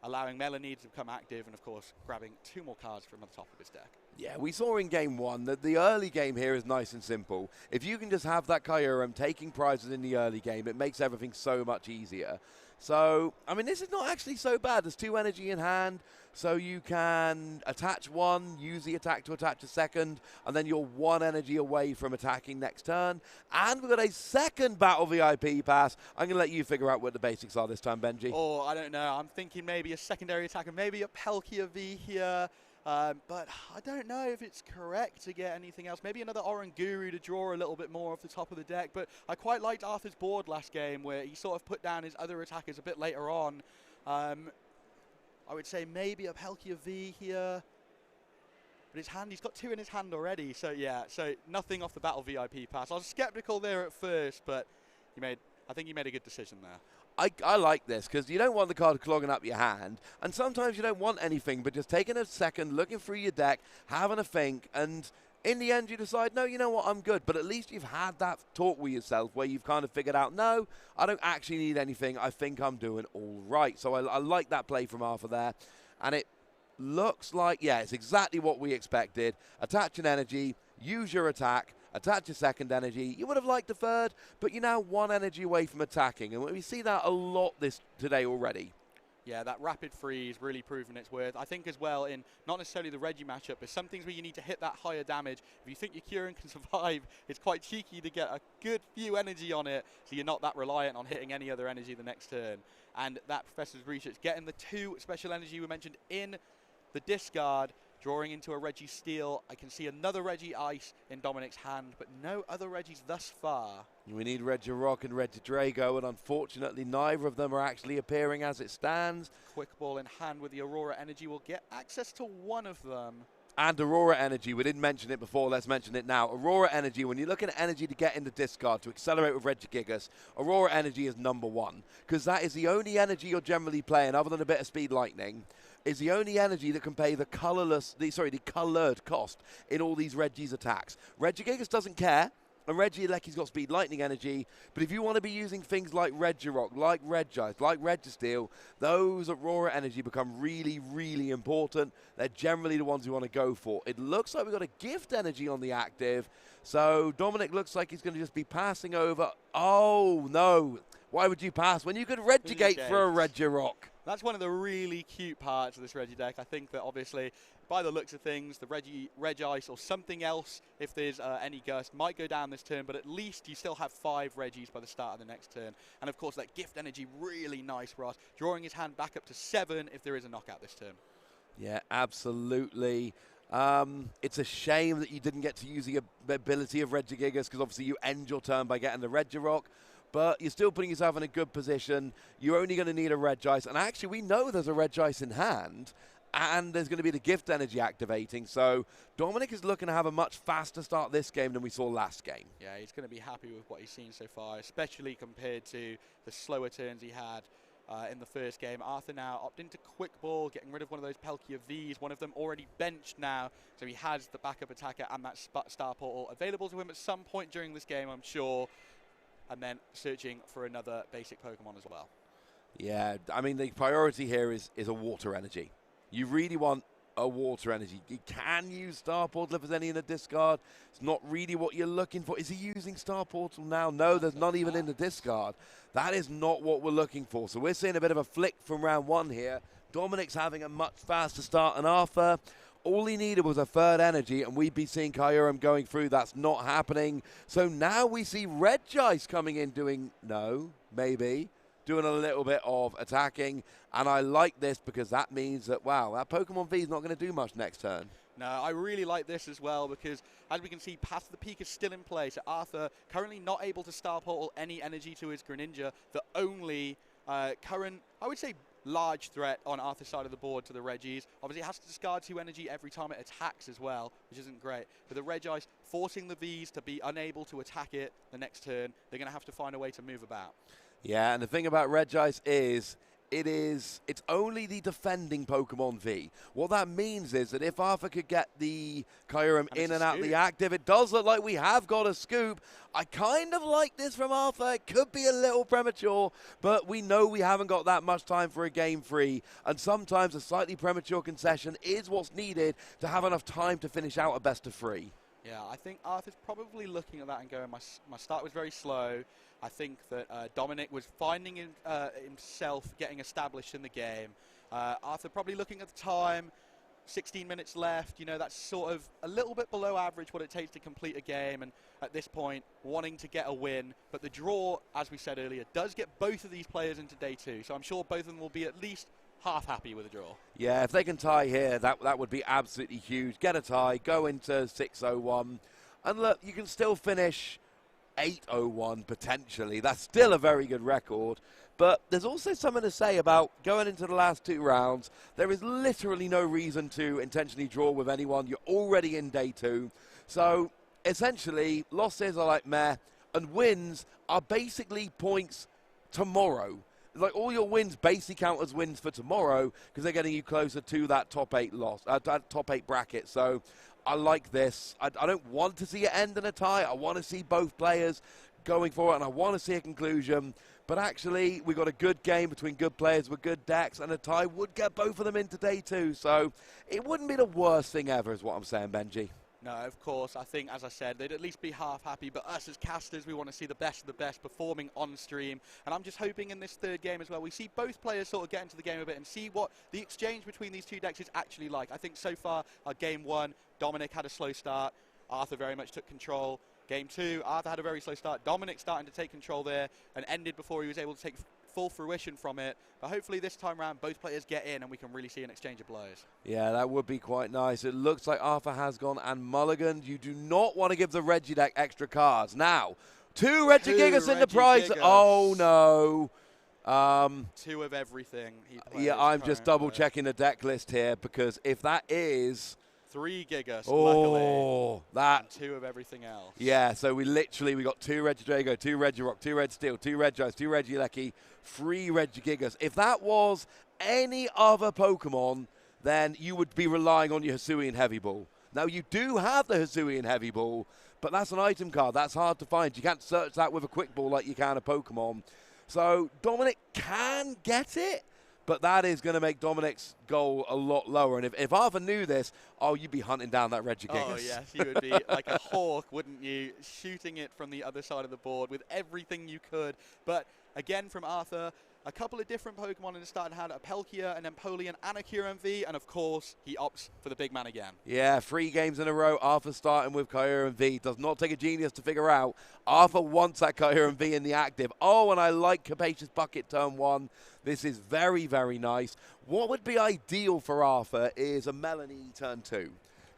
allowing Melanie to become active, and of course, grabbing 2 more cards from the top of his deck. Yeah, we saw in game 1 that the early game here is nice and simple. If you can just have that Kyurem taking prizes in the early game, it makes everything so much easier. So, I mean, this is not actually so bad. There's 2 energy in hand, so you can attach 1, use the attack to attach a second, and then you're 1 energy away from attacking next turn. And we've got a second Battle VIP pass. I'm going to let you figure out what the basics are this time, Benji. Oh, I don't know. I'm thinking maybe a secondary attacker, maybe a Palkia V here. But I don't know if it's correct to get anything else. Maybe another Oranguru to draw a little bit more off the top of the deck. But I quite liked Arthur's board last game, where he sort of put down his other attackers a bit later on. I would say maybe a Palkia V here. But his hand, he's got 2 in his hand already. So yeah, so nothing off the Battle VIP pass. I was skeptical there at first, but I think he made a good decision there. I like this, because you don't want the card clogging up your hand, and sometimes you don't want anything but just taking a second, looking through your deck, having a think, and in the end you decide, no, you know what, I'm good. But at least you've had that talk with yourself where you've kind of figured out, no, I don't actually need anything. I think I'm doing all right. So I like that play from Arthur there, and it looks like, yeah, it's exactly what we expected. Attach an energy, use your attack, attach a second energy. You would have liked a third, but you're now 1 energy away from attacking. And we see that a lot today already. Yeah, that rapid freeze really proven its worth. I think as well in not necessarily the Reggie matchup, but some things where you need to hit that higher damage. If you think your Kyurem can survive, it's quite cheeky to get a good few energy on it, so you're not that reliant on hitting any other energy the next turn. And that Professor's Research, getting the 2 special energy we mentioned in the discard, drawing into a Registeel. I can see another Regice in Dominic's hand, but no other Regis thus far. We need Regirock and Regidrago, and unfortunately neither of them are actually appearing as it stands. Quick Ball in hand with the Aurora Energy will get access to 1 of them. And Aurora Energy, we didn't mention it before, let's mention it now. Aurora Energy, when you're looking at energy to get in the discard to accelerate with Regigigas, Aurora Energy is number 1, because that is the only energy you're generally playing, other than a bit of Speed Lightning, is the only energy that can pay the coloured cost in all these Regi's attacks. Regigigas doesn't care, and Regieleki's got Speed Lightning energy, but if you want to be using things like Regirock, like Regice, like Registeel, those Aurora energy become really, really important. They're generally the ones we want to go for. It looks like we've got a gift energy on the active, so Dominic looks like he's going to just be passing over. Oh, no. Why would you pass when you could Regigate for a Regirock? That's one of the really cute parts of this Regi deck. I think that obviously, by the looks of things, the Regice or something else, if there's any Gust, might go down this turn, but at least you still have 5 Regis by the start of the next turn. And of course, that gift energy, really nice for us, drawing his hand back up to 7 if there is a knockout this turn. Yeah, absolutely. It's a shame that you didn't get to use the ability of Regigigas, because obviously you end your turn by getting the Regirock, but you're still putting yourself in a good position. You're only going to need a Regice, and actually we know there's a Regice in hand, and there's going to be the gift energy activating, so Dominic is looking to have a much faster start this game than we saw last game. Yeah, he's going to be happy with what he's seen so far, especially compared to the slower turns he had in the first game. Arthur now opting to quick ball, getting rid of one of those Palkia Vs, one of them already benched now, so he has the backup attacker and that star portal available to him at some point during this game, I'm sure, and then searching for another basic Pokemon as well. Yeah, I mean, the priority here is a water energy. You really want a water energy. You can use Star Portal if there's any in the discard. It's not really what you're looking for. Is he using Star Portal now? No, there's not even in the discard. That is not what we're looking for. So we're seeing a bit of a flick from round one here. Dominic's having a much faster start than Arthur. All he needed was a third energy, and we'd be seeing Kyurem going through. That's not happening. So now we see Regice coming in doing, no, maybe, doing a little bit of attacking, and I like this because that means that, wow, that Pokemon V is not going to do much next turn. No, I really like this as well because, as we can see, Path to the Peak is still in place. Arthur currently not able to Star Portal any energy to his Greninja. The only current, I would say, large threat on Arthur's side of the board to the Regis. Obviously, it has to discard 2 energy every time it attacks as well, which isn't great. But the Regice forcing the Vs to be unable to attack it the next turn, they're going to have to find a way to move about. Yeah, and the thing about Regice is, it's only the defending Pokemon V. What that means is that if Arthur could get the Kyurem in and out the active, it does look like we have got a scoop. I kind of like this from Arthur. It could be a little premature, but we know we haven't got that much time for a game 3, and sometimes a slightly premature concession is what's needed to have enough time to finish out a best of 3. Yeah, I think Arthur's probably looking at that and going, my start was very slow. I think that Dominic was finding himself getting established in the game. Arthur probably looking at the time, 16 minutes left. You know, that's sort of a little bit below average what it takes to complete a game. And at this point, wanting to get a win. But the draw, as we said earlier, does get both of these players into day 2. So I'm sure both of them will be at least half happy with the draw. Yeah, if they can tie here, that would be absolutely huge. Get a tie, go into 6-0-1. And look, you can still finish 8-0-1 potentially. That's still a very good record. But there's also something to say about going into the last 2 rounds. There is literally no reason to intentionally draw with anyone. You're already in day 2. So essentially, losses are like meh, and wins are basically points tomorrow. Like, all your wins basically count as wins for tomorrow because they're getting you closer to that top 8 top 8 bracket. So I like this. I don't want to see it end in a tie. I want to see both players going for it, and I want to see a conclusion. But actually, we got a good game between good players with good decks, and a tie would get both of them into day 2. So it wouldn't be the worst thing ever, is what I'm saying, Benji. No, of course. I think, as I said, they'd at least be half happy. But us as casters, we want to see the best of the best performing on stream. And I'm just hoping in this third game as well, we see both players sort of get into the game a bit and see what the exchange between these 2 decks is actually like. I think so far, game 1, Dominic had a slow start. Arthur very much took control. Game 2, Arthur had a very slow start. Dominic starting to take control there and ended before he was able to take full fruition from it. But hopefully this time around, both players get in and we can really see an exchange of blows. Yeah, that would be quite nice. It looks like Arthur has gone and mulliganed. You do not want to give the Reggie deck extra cards. Now, 2 Regigigas in the prize. Oh, no. 2 of everything. Yeah, I'm just double-checking the deck list here, because if that is 3 Gigas, luckily. That. And 2 of everything else. Yeah, so we got 2 Regidrago, 2 Regirock, 2 Registeel, 2 Regice, 2 Regieleki, 3 Regigigas. If that was any other Pokemon, then you would be relying on your Hisuian Heavy Ball. Now, you do have the Hisuian Heavy Ball, but that's an item card. That's hard to find. You can't search that with a Quick Ball like you can a Pokemon. So Dominic can get it, but that is going to make Dominic's goal a lot lower. And if Arthur knew this, oh, you'd be hunting down that Regigigas. Oh, yes, you would be like a hawk, wouldn't you? Shooting it from the other side of the board with everything you could. But again, from Arthur, a couple of different Pokemon in the starting hand, a Palkia, an Empoleon, and a Kyurem V, and of course, he opts for the big man again. Yeah, 3 games in a row, Arthur starting with Kyurem V. Does not take a genius to figure out. Arthur wants that Kyurem V in the active. Oh, and I like Capacious Bucket turn 1. This is very, very nice. What would be ideal for Arthur is a Melanie turn 2.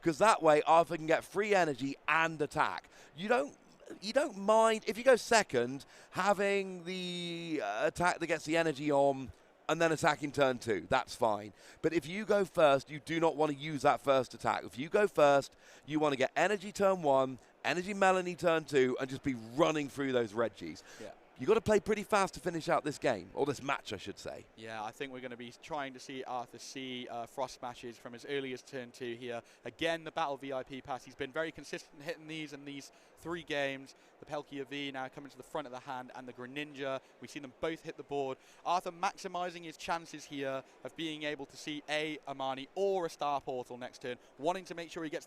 because that way Arthur can get free energy and attack. You don't mind if you go second having the attack that gets the energy on and then attacking turn 2. That's fine. But if you go first, you do not want to use that first attack. If you go first, you want to get energy turn 1, energy Melanie turn 2, and just be running through those Reggies. Yeah. You've got to play pretty fast to finish out this game, or this match, I should say. Yeah, I think we're going to be trying to see Arthur see Frost Smashes from as early as turn 2 here. Again, the Battle VIP pass. He's been very consistent hitting these in these 3 games. The Palkia V now coming to the front of the hand, and the Greninja. We've seen them both hit the board. Arthur maximising his chances here of being able to see a Amani or a Star Portal next turn, wanting to make sure he gets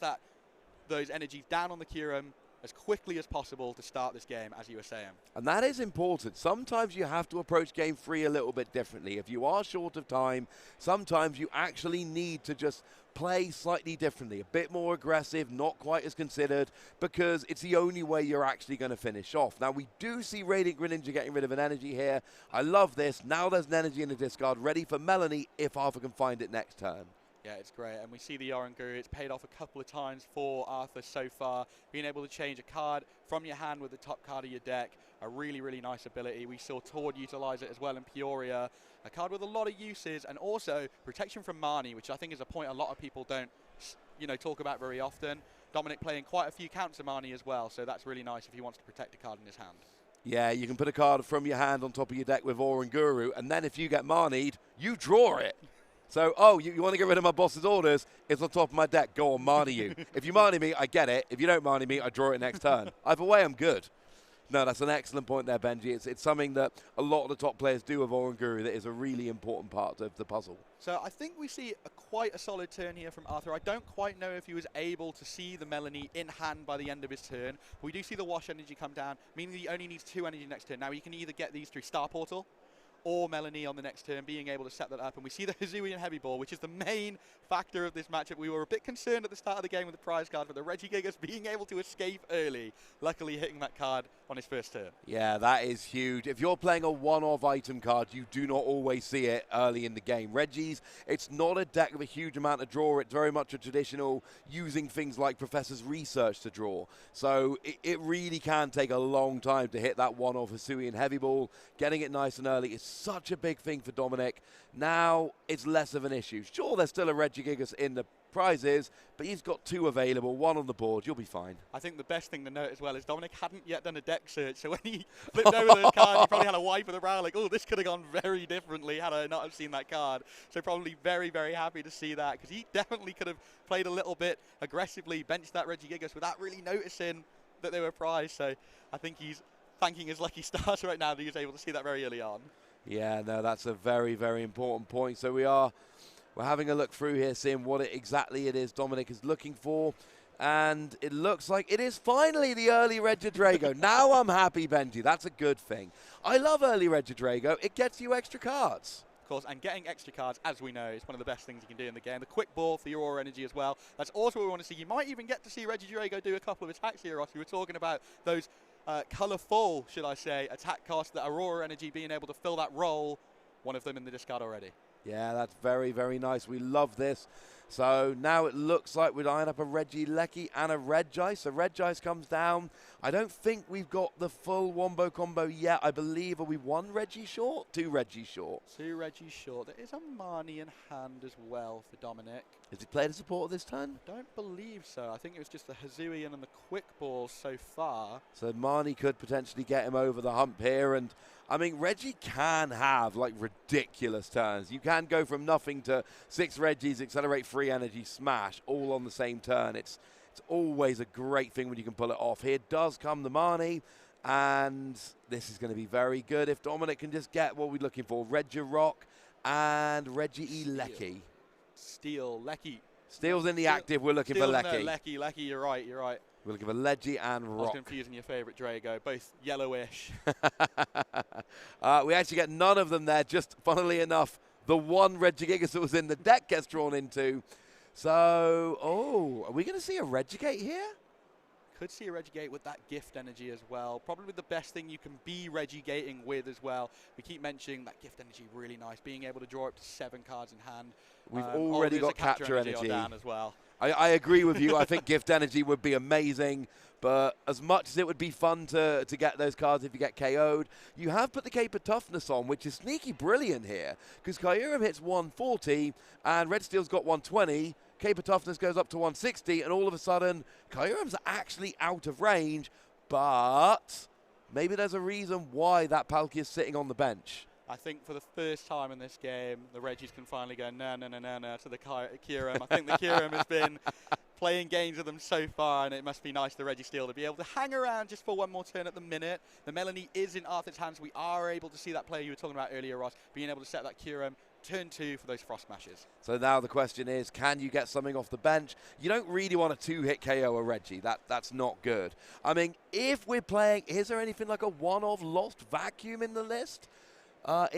those energies down on the Kyurem as quickly as possible to start this game, as you were saying. And that is important. Sometimes you have to approach game 3 a little bit differently. If you are short of time, sometimes you actually need to just play slightly differently, a bit more aggressive, not quite as considered, because it's the only way you're actually going to finish off. Now, we do see Radiant Greninja getting rid of an energy here. I love this. Now there's an energy in the discard ready for Melanie if Arthur can find it next turn. Yeah, it's great. And we see the Oranguru. It's paid off a couple of times for Arthur so far. Being able to change a card from your hand with the top card of your deck, a really, really nice ability. We saw Tord utilize it as well in Peoria. A card with a lot of uses, and also protection from Marnie, which I think is a point a lot of people don't, talk about very often. Dominic playing quite a few counts of Marnie as well, so that's really nice if he wants to protect a card in his hand. Yeah, you can put a card from your hand on top of your deck with Oranguru, and then if you get Marnied, you draw it. So, you want to get rid of my boss's orders? It's on top of my deck. Go on, Marnie you. If you Marnie me, I get it. If you don't Marnie me, I draw it next turn. Either way, I'm good. No, that's an excellent point there, Benji. It's something that a lot of the top players do with Oranguru that is a really important part of the puzzle. So I think we see quite a solid turn here from Arthur. I don't quite know if he was able to see the Melanie in hand by the end of his turn. We do see the Wash energy come down, meaning he only needs 2 energy next turn. Now, he can either get these through Star Portal or Melanie on the next turn, being able to set that up. And we see the Hisuian Heavy Ball, which is the main factor of this matchup. We were a bit concerned at the start of the game with the prize card for the Regigigas being able to escape early, luckily hitting that card on his first turn. Yeah, that is huge. If you're playing a one-off item card, you do not always see it early in the game. Reggie's, it's not a deck with a huge amount of draw. It's very much a traditional using things like Professor's Research to draw. So it really can take a long time to hit that one-off Hisuian Heavy Ball. Getting it nice and early is such a big thing for Dominic. Now it's less of an issue. Sure, there's still a Regigigas in the prizes, but he's got 2 available, 1 on the board. You'll be fine. I think the best thing to note as well is Dominic hadn't yet done a deck search, so when he flipped over those cards, he probably had a wipe of the brow, like, oh, this could have gone very differently had I not have seen that card. So probably very, very happy to see that, because he definitely could have played a little bit aggressively, benched that Regigigas without really noticing that they were prized. So I think he's thanking his lucky stars right now that he was able to see that very early on. Yeah, no, that's a very, very important point. So we're having a look through here, seeing what exactly it is Dominic is looking for. And it looks like it is finally the early Regidrago. Now I'm happy, Benji. That's a good thing. I love early Regidrago. It gets you extra cards. Of course, and getting extra cards, as we know, is one of the best things you can do in the game. The quick ball for your Aura energy as well. That's also what we want to see. You might even get to see Regidrago do a couple of attacks here, Ross. We were talking about those colourful, should I say, attack costs, that Aurora energy being able to fill that role. One of them in the discard already. Yeah, that's very, very nice. We love this. So now it looks like we line up a Regieleki and a Regice. So Regice comes down. I don't think we've got the full wombo combo yet. I believe, are we 1 Reggie short? 2 Reggie short. 2 Reggie short. There is a Marnie in hand as well for Dominic. Has he played a supporter this turn? I don't believe so. I think it was just the Hisuian and the quick ball so far. So Marnie could potentially get him over the hump here. And I mean, Reggie can have like ridiculous turns. You can go from nothing to 6 Reggies, accelerate 3 energy, smash, all on the same turn. It's always a great thing when you can pull it off. Here does come the Marnie, and this is going to be very good if Dominic can just get what we're looking for. Regirock and Regieleki. Steel, Lecky. Steel's in the active. We're looking for Lecky. No, Lecky, you're right. We're looking for Leggy and Rock. I was confusing your favourite Drago, both yellowish. We actually get none of them there, just funnily enough, the 1 Regigigas that was in the deck gets drawn into. So, are we going to see a Regigate here? could see a Regigate with that gift energy as well. Probably the best thing you can be Regigating with as well. We keep mentioning that gift energy really nice, being able to draw up to 7 cards in hand. We've already got capture energy down as well. I agree with you. I think gift energy would be amazing, but as much as it would be fun to get those cards if you get KO'd, you have put the Cape of Toughness on, which is sneaky brilliant here, because Kyurem hits 140 and Red Steel's got 120. Cape of Toughness goes up to 160, and all of a sudden, Kyurem's actually out of range, but maybe there's a reason why that Palkia is sitting on the bench. I think for the first time in this game, the Reggies can finally go no to the Kyurem. I think the Kyurem has been playing games with them so far, and it must be nice for the Registeel to be able to hang around just for one more turn at the minute. The Melanie is in Arthur's hands. We are able to see that player you were talking about earlier, Ross, being able to set that Kyurem turn 2 for those Frost Smashes. So now the question is, can you get something off the bench? You don't really want a 2-hit KO a Reggie. That's not good. I mean, if we're playing, is there anything like a one-off Lost Vacuum in the list?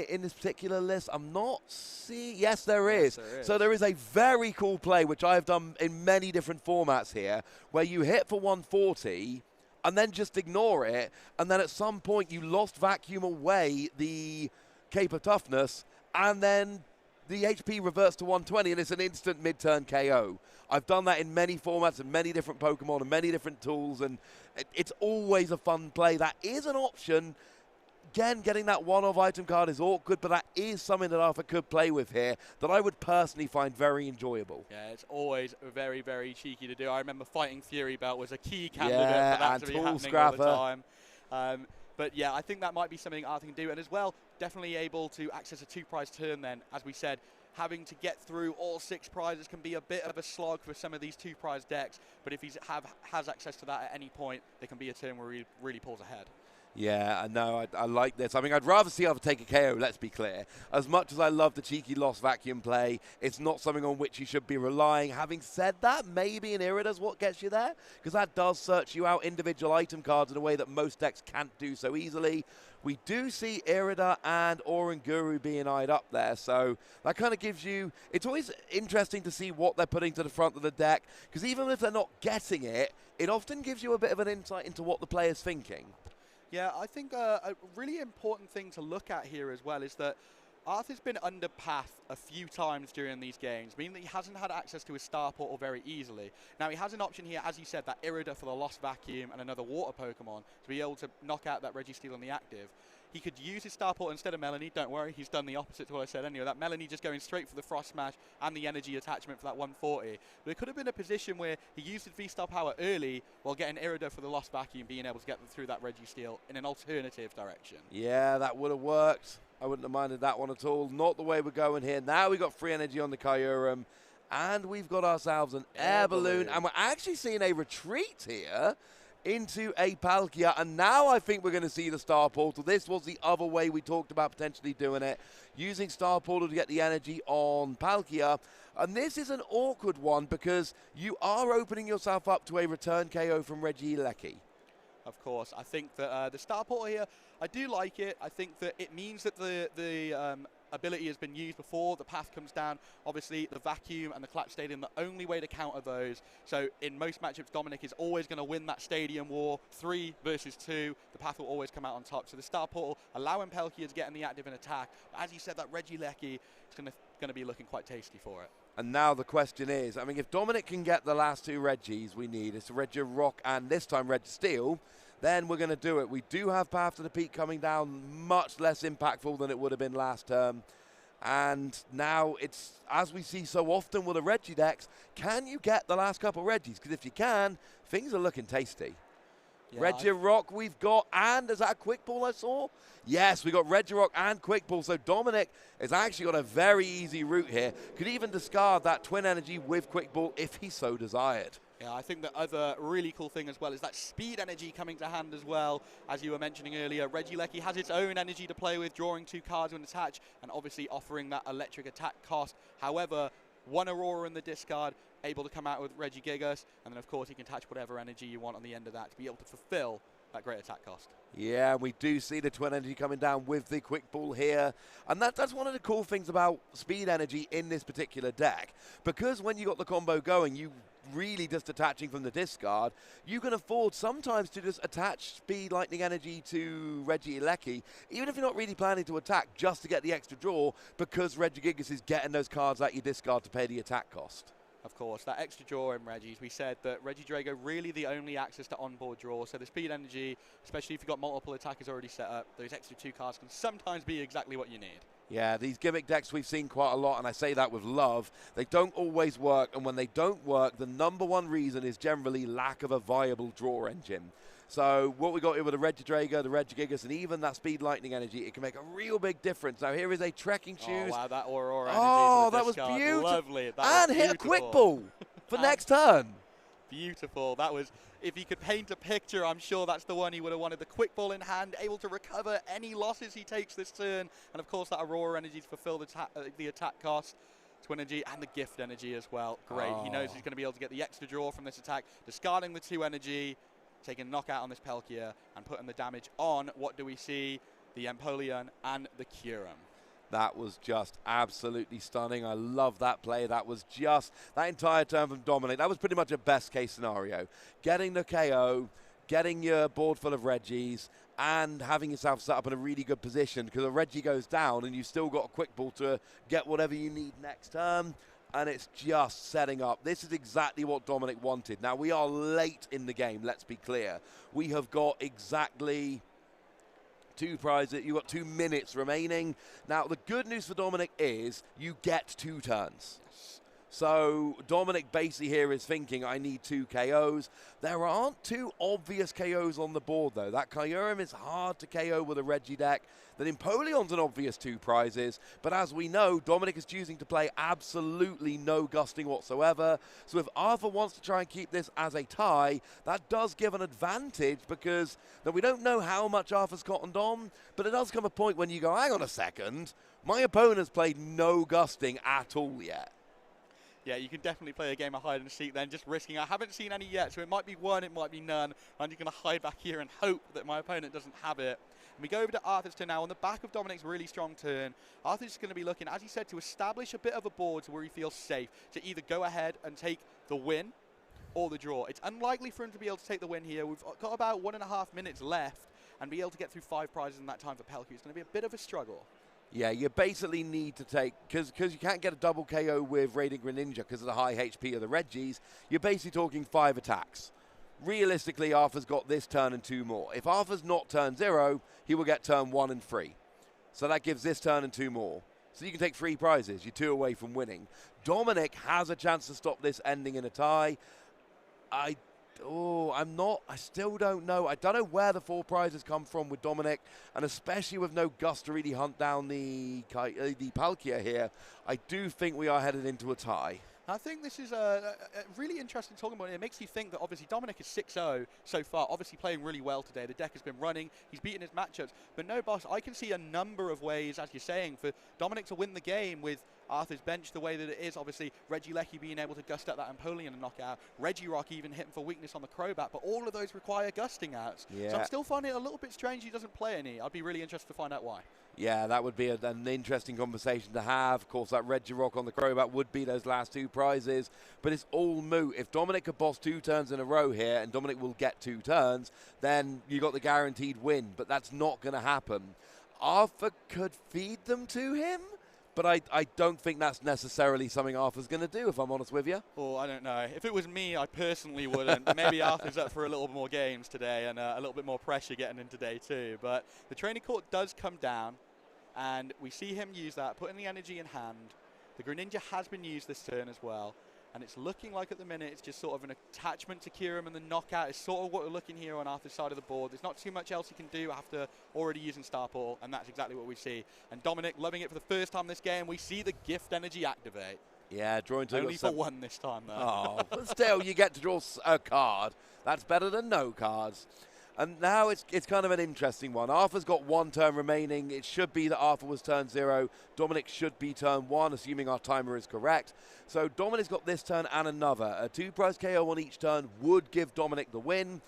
In this particular list, I'm not seeing. Yes, there is. So there is a very cool play, which I've done in many different formats here, where you hit for 140 and then just ignore it, and then at some point you Lost Vacuum away the Cape of Toughness, and then the HP reverts to 120, and it's an instant mid-turn KO. I've done that in many formats and many different Pokemon and many different tools, and it's always a fun play. That is an option. Again, getting that one-off item card is awkward, but that is something that Arthur could play with here that I would personally find very enjoyable. Yeah, it's always very, very cheeky to do. I remember fighting Fury Belt was a key candidate for that to be happening Scrapper. all the time. But yeah, I think that might be something Arthur can do. And as well, definitely able to access a 2-prize turn then. As we said, having to get through all 6 prizes can be a bit of a slog for some of these 2-prize decks. But if he has access to that at any point, there can be a turn where he really pulls ahead. Yeah, I know. I like this. I mean, I'd rather see Arthur take a KO, let's be clear. As much as I love the cheeky Lost Vacuum play, it's not something on which you should be relying. Having said that, maybe an Irida's what gets you there, because that does search you out individual item cards in a way that most decks can't do so easily. We do see Irida and Oranguru being eyed up there, so that kind of gives you... It's always interesting to see what they're putting to the front of the deck, because even if they're not getting it, it often gives you a bit of an insight into what the player's thinking. Yeah, I think a really important thing to look at here as well is that Arthur's been under path a few times during these games, meaning that he hasn't had access to his Star Portal very easily. Now, he has an option here, as you said, that Irida for the Lost Vacuum and another Water Pokemon to be able to knock out that Registeel on the active. He could use his Star Portal instead of Melanie. Don't worry, he's done the opposite to what I said anyway. That Melanie just going straight for the Frost Smash and the energy attachment for that 140. But it could have been a position where he used his V-Star power early while getting Irida for the Lost Vacuum, being able to get them through that Registeel in an alternative direction. Yeah, that would have worked. I wouldn't have minded that one at all. Not the way we're going here. Now we've got free energy on the Kyurem, and we've got ourselves an Air Balloon, and we're actually seeing a retreat here into a Palkia, and now I think we're going to see the Star Portal. This was the other way we talked about potentially doing it, using Star Portal to get the energy on Palkia, and this is an awkward one because you are opening yourself up to a return KO from Regieleki. Of course, I think that the Star Portal here, I do like it. I think that it means that the ability has been used before, the path comes down. Obviously, the Vacuum and the Clutch Stadium, the only way to counter those. So in most matchups, Dominic is always going to win that Stadium War, 3 versus 2. The path will always come out on top. So the Star Portal allowing Palkia to get in the active and attack. But as you said, that Regieleki is going to be looking quite tasty for it. And now the question is, I mean, if Dominic can get the last 2 Reggies we need, it's Regirock and this time Registeel, then we're going to do it. We do have Path to the Peak coming down, much less impactful than it would have been last term. And now it's, as we see so often with the Reggie decks, can you get the last couple Reggies? Because if you can, things are looking tasty. Yeah, Regirock we've got, and is that a Quick Ball I saw? Yes, we got Regirock and Quick Ball. So Dominic has actually got a very easy route here. Could even discard that Twin Energy with Quick Ball if he so desired. Yeah, I think the other really cool thing as well is that speed energy coming to hand as well. As you were mentioning earlier, Regieleki has its own energy to play with, drawing 2 cards when attached, and obviously offering that electric attack cost. However, 1 Aurora in the discard, able to come out with Regigigas, and then of course he can attach whatever energy you want on the end of that to be able to fulfill that great attack cost. Yeah, we do see the Twin Energy coming down with the Quick Ball here. And that's one of the cool things about Speed Energy in this particular deck. Because when you got the combo going, you really just attaching from the discard, you can afford sometimes to just attach Speed Lightning Energy to Regieleki, even if you're not really planning to attack, just to get the extra draw, because Regigigas is getting those cards at your discard to pay the attack cost. Of course, that extra draw in Reggie's, we said that Regidrago really the only access to onboard draw, so the speed energy, especially if you've got multiple attackers already set up, those extra 2 cards can sometimes be exactly what you need. Yeah, these gimmick decks we've seen quite a lot, and I say that with love. They don't always work, and when they don't work, the #1 reason is generally lack of a viable draw engine. So what we got here with the Regidrago, the Regigigas, and even that Speed Lightning Energy, it can make a real big difference. Now here is a Trekking Shoes. Oh, wow, that Aurora Energy. Oh, for the that was discard. beautiful. Lovely. That and was hit beautiful. a quick ball for next turn. Beautiful. That was, if he could paint a picture, I'm sure that's the one he would have wanted. The quick ball in hand, able to recover any losses he takes this turn. And of course, that Aurora Energy to fulfill the attack cost. Twin Energy and the gift energy as well. Great. He knows he's going to be able to get the extra draw from this attack, discarding the 2 energy, taking a knockout on this Palkia, and putting the damage on. What do we see? The Empoleon and the Kyurem. That was just absolutely stunning. I love that play. That was just that entire turn from Dominic. That was pretty much a best case scenario. Getting the KO, getting your board full of Reggies, and having yourself set up in a really good position, because a Reggie goes down and you've still got a quick ball to get whatever you need next turn. And it's just setting up. This is exactly what Dominic wanted. Now, we are late in the game, let's be clear. We have got exactly 2 prizes. You've got 2 minutes remaining. Now, the good news for Dominic is you get 2 turns. So Dominic basically here is thinking, I need 2 KOs. There aren't 2 obvious KOs on the board, though. That Kyurem is hard to KO with a Reggie deck. That Empoleon's an obvious 2 prizes. But as we know, Dominic is choosing to play absolutely no gusting whatsoever. So if Arthur wants to try and keep this as a tie, that does give an advantage, because now we don't know how much Arthur's cottoned on, but it does come a point when you go, hang on a second, my opponent's played no gusting at all yet. Yeah, you can definitely play a game of hide and seek then, just risking. I haven't seen any yet, so it might be 1, it might be none. I'm just going to hide back here and hope that my opponent doesn't have it. And we go over to Arthur's turn now. On the back of Dominic's really strong turn, Arthur's going to be looking, as he said, to establish a bit of a board where he feels safe, to either go ahead and take the win or the draw. It's unlikely for him to be able to take the win here. We've got about 1.5 minutes left, and be able to get through 5 prizes in that time for Palkia. It's going to be a bit of a struggle. Yeah, you basically need to take, because you can't get a double KO with Radiant Greninja because of the high HP of the Reggies, you're basically talking 5 attacks. Realistically, Arthur's got this turn and 2 more. If Arthur's not turn 0, he will get turn 1 and 3. So that gives this turn and 2 more. So you can take 3 prizes. You're 2 away from winning. Dominic has a chance to stop this ending in a tie. I still don't know. I don't know where the 4 prizes come from with Dominic, and especially with no Gus to really hunt down the Palkia here, I do think we are headed into a tie. I think this is a really interesting talking point. It makes you think that obviously Dominic is 6-0 so far, obviously playing really well today. The deck has been running, he's beaten his matchups. But no, boss, I can see a number of ways, as you're saying, for Dominic to win the game with Arthur's bench the way that it is. Obviously, Regieleki being able to gust out that Empoleon and knock out. Regirock even hitting for weakness on the Crobat, but all of those require gusting outs. Yeah. So I'm still finding it a little bit strange he doesn't play any. I'd be really interested to find out why. Yeah, that would be an interesting conversation to have. Of course, that Regirock on the Crobat would be those last 2 prizes, but it's all moot. If Dominic could boss 2 turns in a row here, and Dominic will get 2 turns, then you got the guaranteed win, but that's not going to happen. Arthur could feed them to him, but I don't think that's necessarily something Arthur's going to do, if I'm honest with you. Oh, I don't know. If it was me, I personally wouldn't. Maybe Arthur's up for a little more games today and a little bit more pressure getting in today too. But the training court does come down, and we see him use that, putting the energy in hand. The Greninja has been used this turn as well. And it's looking like at the minute it's just sort of an attachment to Kyurem, and the knockout is sort of what we're looking here on Arthur's side of the board. There's not too much else he can do after already using Star Portal, and that's exactly what we see. And Dominic loving it for the first time this game. We see the gift energy activate. Yeah, drawing to only for 1 this time though. Oh, but still, you get to draw a card. That's better than no cards. And now it's kind of an interesting one. Arthur's got 1 turn remaining. It should be that Arthur was turn 0. Dominic should be turn 1, assuming our timer is correct. So Dominic's got this turn and another. A 2 prize KO on each turn would give Dominic the win.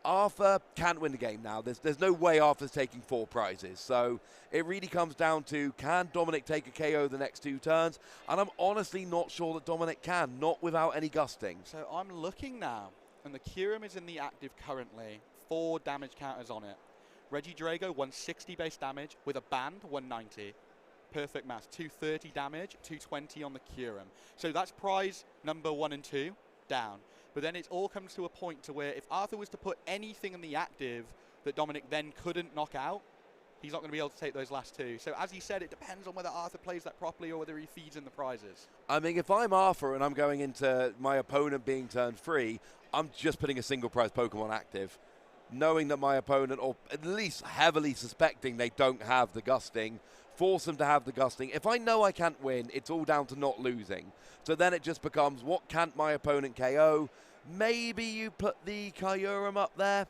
Arthur can't win the game now. There's no way Arthur's taking 4 prizes. So it really comes down to, can Dominic take a KO the next 2 turns? And I'm honestly not sure that Dominic can, not without any gusting. So I'm looking now, and the Kyurem is in the active currently. 4 damage counters on it. Reggie Drago, 160 base damage with a band, 190. Perfect math. 230 damage, 220 on the Kyurem. So that's prize number 1 and 2 down. But then it all comes to a point to where if Arthur was to put anything in the active that Dominic then couldn't knock out, he's not going to be able to take those last 2. So as he said, it depends on whether Arthur plays that properly or whether he feeds in the prizes. I mean, if I'm Arthur and I'm going into my opponent being turned free, I'm just putting a single prize Pokemon active, knowing that my opponent, or at least heavily suspecting they don't have the gusting, force them to have the gusting. If I know I can't win, it's all down to not losing. So then it just becomes, what can't my opponent KO? Maybe you put the Kyurem up there.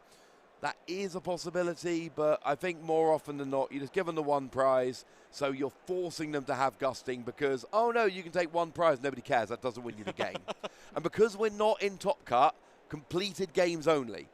That is a possibility, but I think more often than not, you just give them the 1 prize, so you're forcing them to have gusting because, oh no, you can take 1 prize, nobody cares, that doesn't win you the game. And because we're not in Top Cut, completed games only.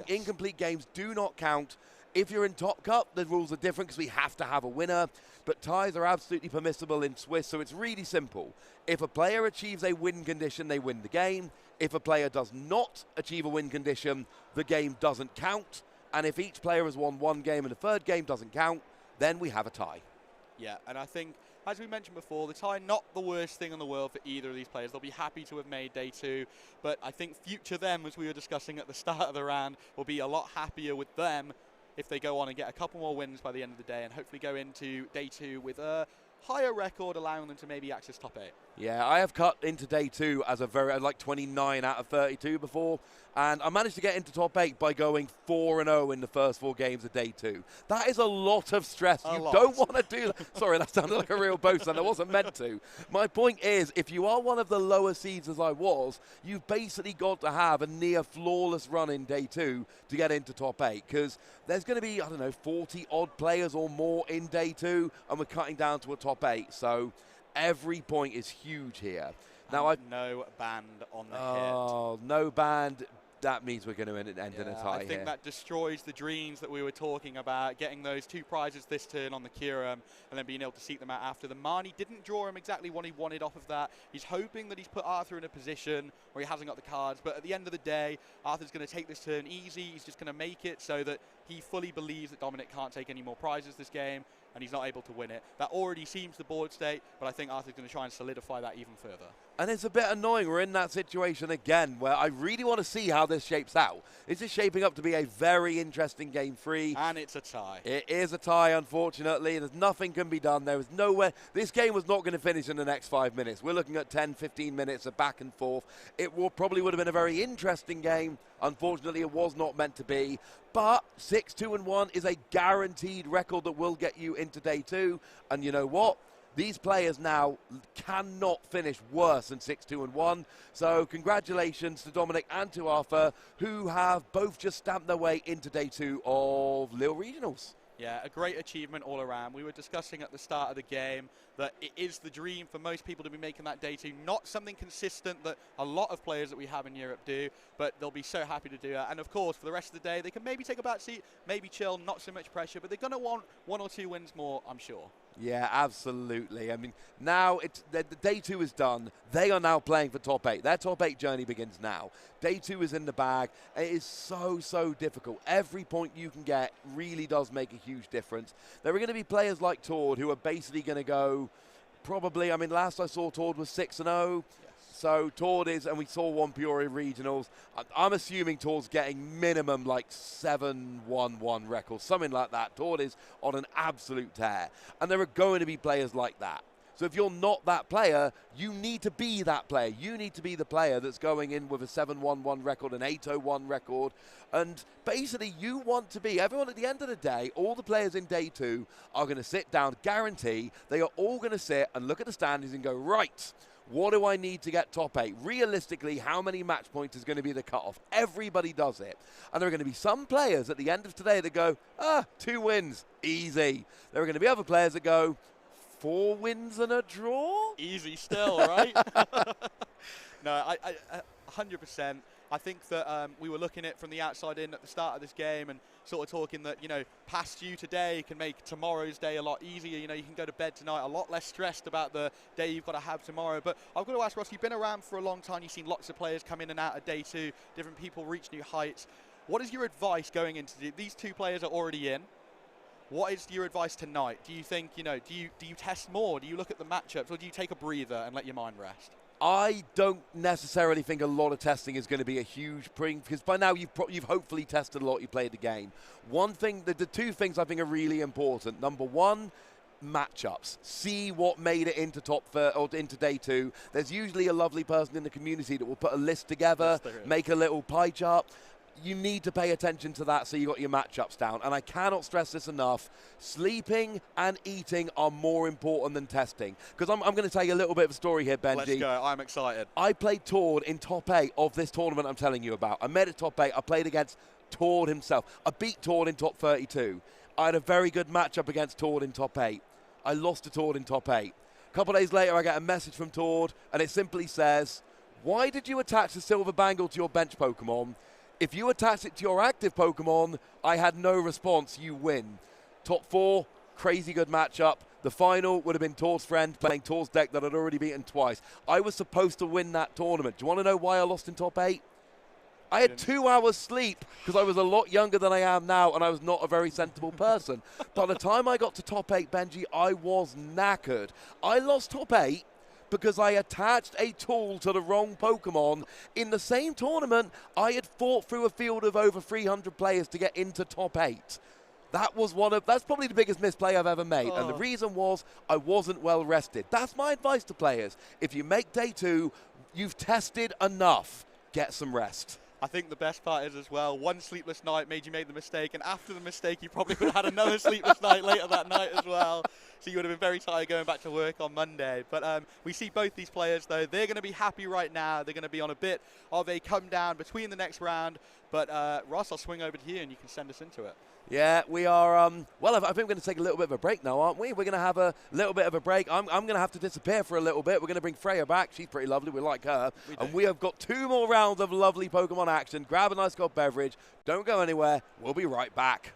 Incomplete games do not count. If you're in Top Cup, the rules are different because we have to have a winner, but ties are absolutely permissible in Swiss, so it's really simple. If a player achieves a win condition, they win the game. If a player does not achieve a win condition, the game doesn't count. And if each player has won 1 game and the 3rd game doesn't count, then we have a tie. Yeah, and I think, as we mentioned before, the tie, not the worst thing in the world for either of these players. They'll be happy to have made day 2, but I think future them, as we were discussing at the start of the round, will be a lot happier with them if they go on and get a couple more wins by the end of the day and hopefully go into day 2 with a higher record, allowing them to maybe access top 8. Yeah, I have cut into day 2 as a very, like 29 out of 32 before, and I managed to get into top 8 by going 4-0 in the first 4 games of day 2. That is a lot of stress. You don't want to do that. Sorry, that sounded like a real boast, and I wasn't meant to. My point is, if you are one of the lower seeds as I was, you've basically got to have a near flawless run in day 2 to get into top 8, because there's going to be, I don't know, 40-odd players or more in day 2, and we're cutting down to a top 8. So every point is huge here. Now, no band on the hit. Oh, no band. That means we're going to end in a tie. I think that destroys the dreams that we were talking about, getting those 2 prizes this turn on the Kyurem and then being able to seek them out after. The Marnie didn't draw him exactly what he wanted off of that. He's hoping that he's put Arthur in a position where he hasn't got the cards, but at the end of the day, Arthur's going to take this turn easy. He's just going to make it so that he fully believes that Dominic can't take any more prizes this game, and he's not able to win it. That already seems the board state, but I think Arthur's going to try and solidify that even further. And it's a bit annoying. We're in that situation again where I really want to see how this shapes out. This is shaping up to be a very interesting game 3. And it's a tie. It is a tie, unfortunately. There's nothing can be done. There was nowhere. This game was not going to finish in the next 5 minutes. We're looking at 10, 15 minutes of back and forth. It probably would have been a very interesting game. Unfortunately, it was not meant to be. But 6-2-1 is a guaranteed record that will get you into day 2. And you know what? These players now cannot finish worse than 6-2-1. So congratulations to Dominic and to Arthur, who have both just stamped their way into day 2 of Lille Regionals. Yeah, a great achievement all around. We were discussing at the start of the game that it is the dream for most people to be making that day 2. Not something consistent that a lot of players that we have in Europe do, but they'll be so happy to do that. And of course, for the rest of the day, they can maybe take a back seat, maybe chill, not so much pressure, but they're going to want 1 or 2 wins more, I'm sure. Yeah, absolutely. I mean, now the day 2 is done. They are now playing for top 8. Their top 8 journey begins now. Day 2 is in the bag. It is so difficult. Every point you can get really does make a huge difference. There are going to be players like Tord who are basically going to go probably, I mean, last I saw Tord was 6-0. So Tord is, and we saw one Peoria Regionals. I'm assuming Tord's getting minimum like 7-1-1 records, something like that. Tord is on an absolute tear. And there are going to be players like that. So if you're not that player, you need to be that player. You need to be the player that's going in with a 7-1-1 record, an 8-0-1 record. And basically, you want to be, everyone at the end of the day, all the players in day 2 are going to sit down, guarantee, they are all going to sit and look at the standings and go, right, what do I need to get top 8? Realistically, how many match points is going to be the cutoff? Everybody does it. And there are going to be some players at the end of today that go, 2 wins, easy. There are going to be other players that go, 4 wins and a draw? Easy still, right? No, 100%. I think that we were looking at it from the outside in at the start of this game and sort of talking that, you know, past you today can make tomorrow's day a lot easier. You know, you can go to bed tonight a lot less stressed about the day you've got to have tomorrow. But I've got to ask, Ross, you've been around for a long time. You've seen lots of players come in and out of day 2, different people reach new heights. What is your advice going into these 2 players are already in? What is your advice tonight? Do you think, you know, do you test more? Do you look at the matchups, or do you take a breather and let your mind rest? I don't necessarily think a lot of testing is going to be a huge bring, because by now you've hopefully tested a lot. You played the game. One thing, the 2 things I think are really important. Number 1, matchups. See what made it into into day 2. There's usually a lovely person in the community that will put a list together, make a little pie chart. You need to pay attention to that so you got your matchups down. And I cannot stress this enough. Sleeping and eating are more important than testing. Because I'm going to tell you a little bit of a story here, Benji. Let's go. I'm excited. I played Tord in top 8 of this tournament I'm telling you about. I made it top 8. I played against Tord himself. I beat Tord in top 32. I had a very good matchup against Tord in top 8. I lost to Tord in top 8. A couple of days later, I get a message from Tord, and it simply says, "Why did you attach the silver bangle to your bench Pokemon? If you attach it to your active Pokemon, I had no response, you win." Top 4, crazy good matchup. The final would have been Tord's friend playing Tord's deck that I'd already beaten twice. I was supposed to win that tournament. Do you want to know why I lost in top 8? I had 2 hours sleep because I was a lot younger than I am now, and I was not a very sensible person. By the time I got to top 8, Benji, I was knackered. I lost top 8 because I attached a tool to the wrong Pokemon. In the same tournament, I had fought through a field of over 300 players to get into top 8. That's probably the biggest misplay I've ever made. And the reason was I wasn't well rested. That's my advice to players. If you make day 2, you've tested enough. Get some rest. I think the best part is as well, one sleepless night made you make the mistake, and after the mistake you probably would have had another sleepless night later that night as well. So you would have been very tired going back to work on Monday. But we see both these players, though. They're going to be happy right now. They're going to be on a bit of a come down between the next round. But Ross, I'll swing over to you and you can send us into it. Yeah, we are, well, I think we're going to take a little bit of a break now, aren't we? We're going to have a little bit of a break. I'm going to have to disappear for a little bit. We're going to bring Freya back. She's pretty lovely. We like her. And we have got 2 more rounds of lovely Pokemon action. Grab a nice cold beverage. Don't go anywhere. We'll be right back.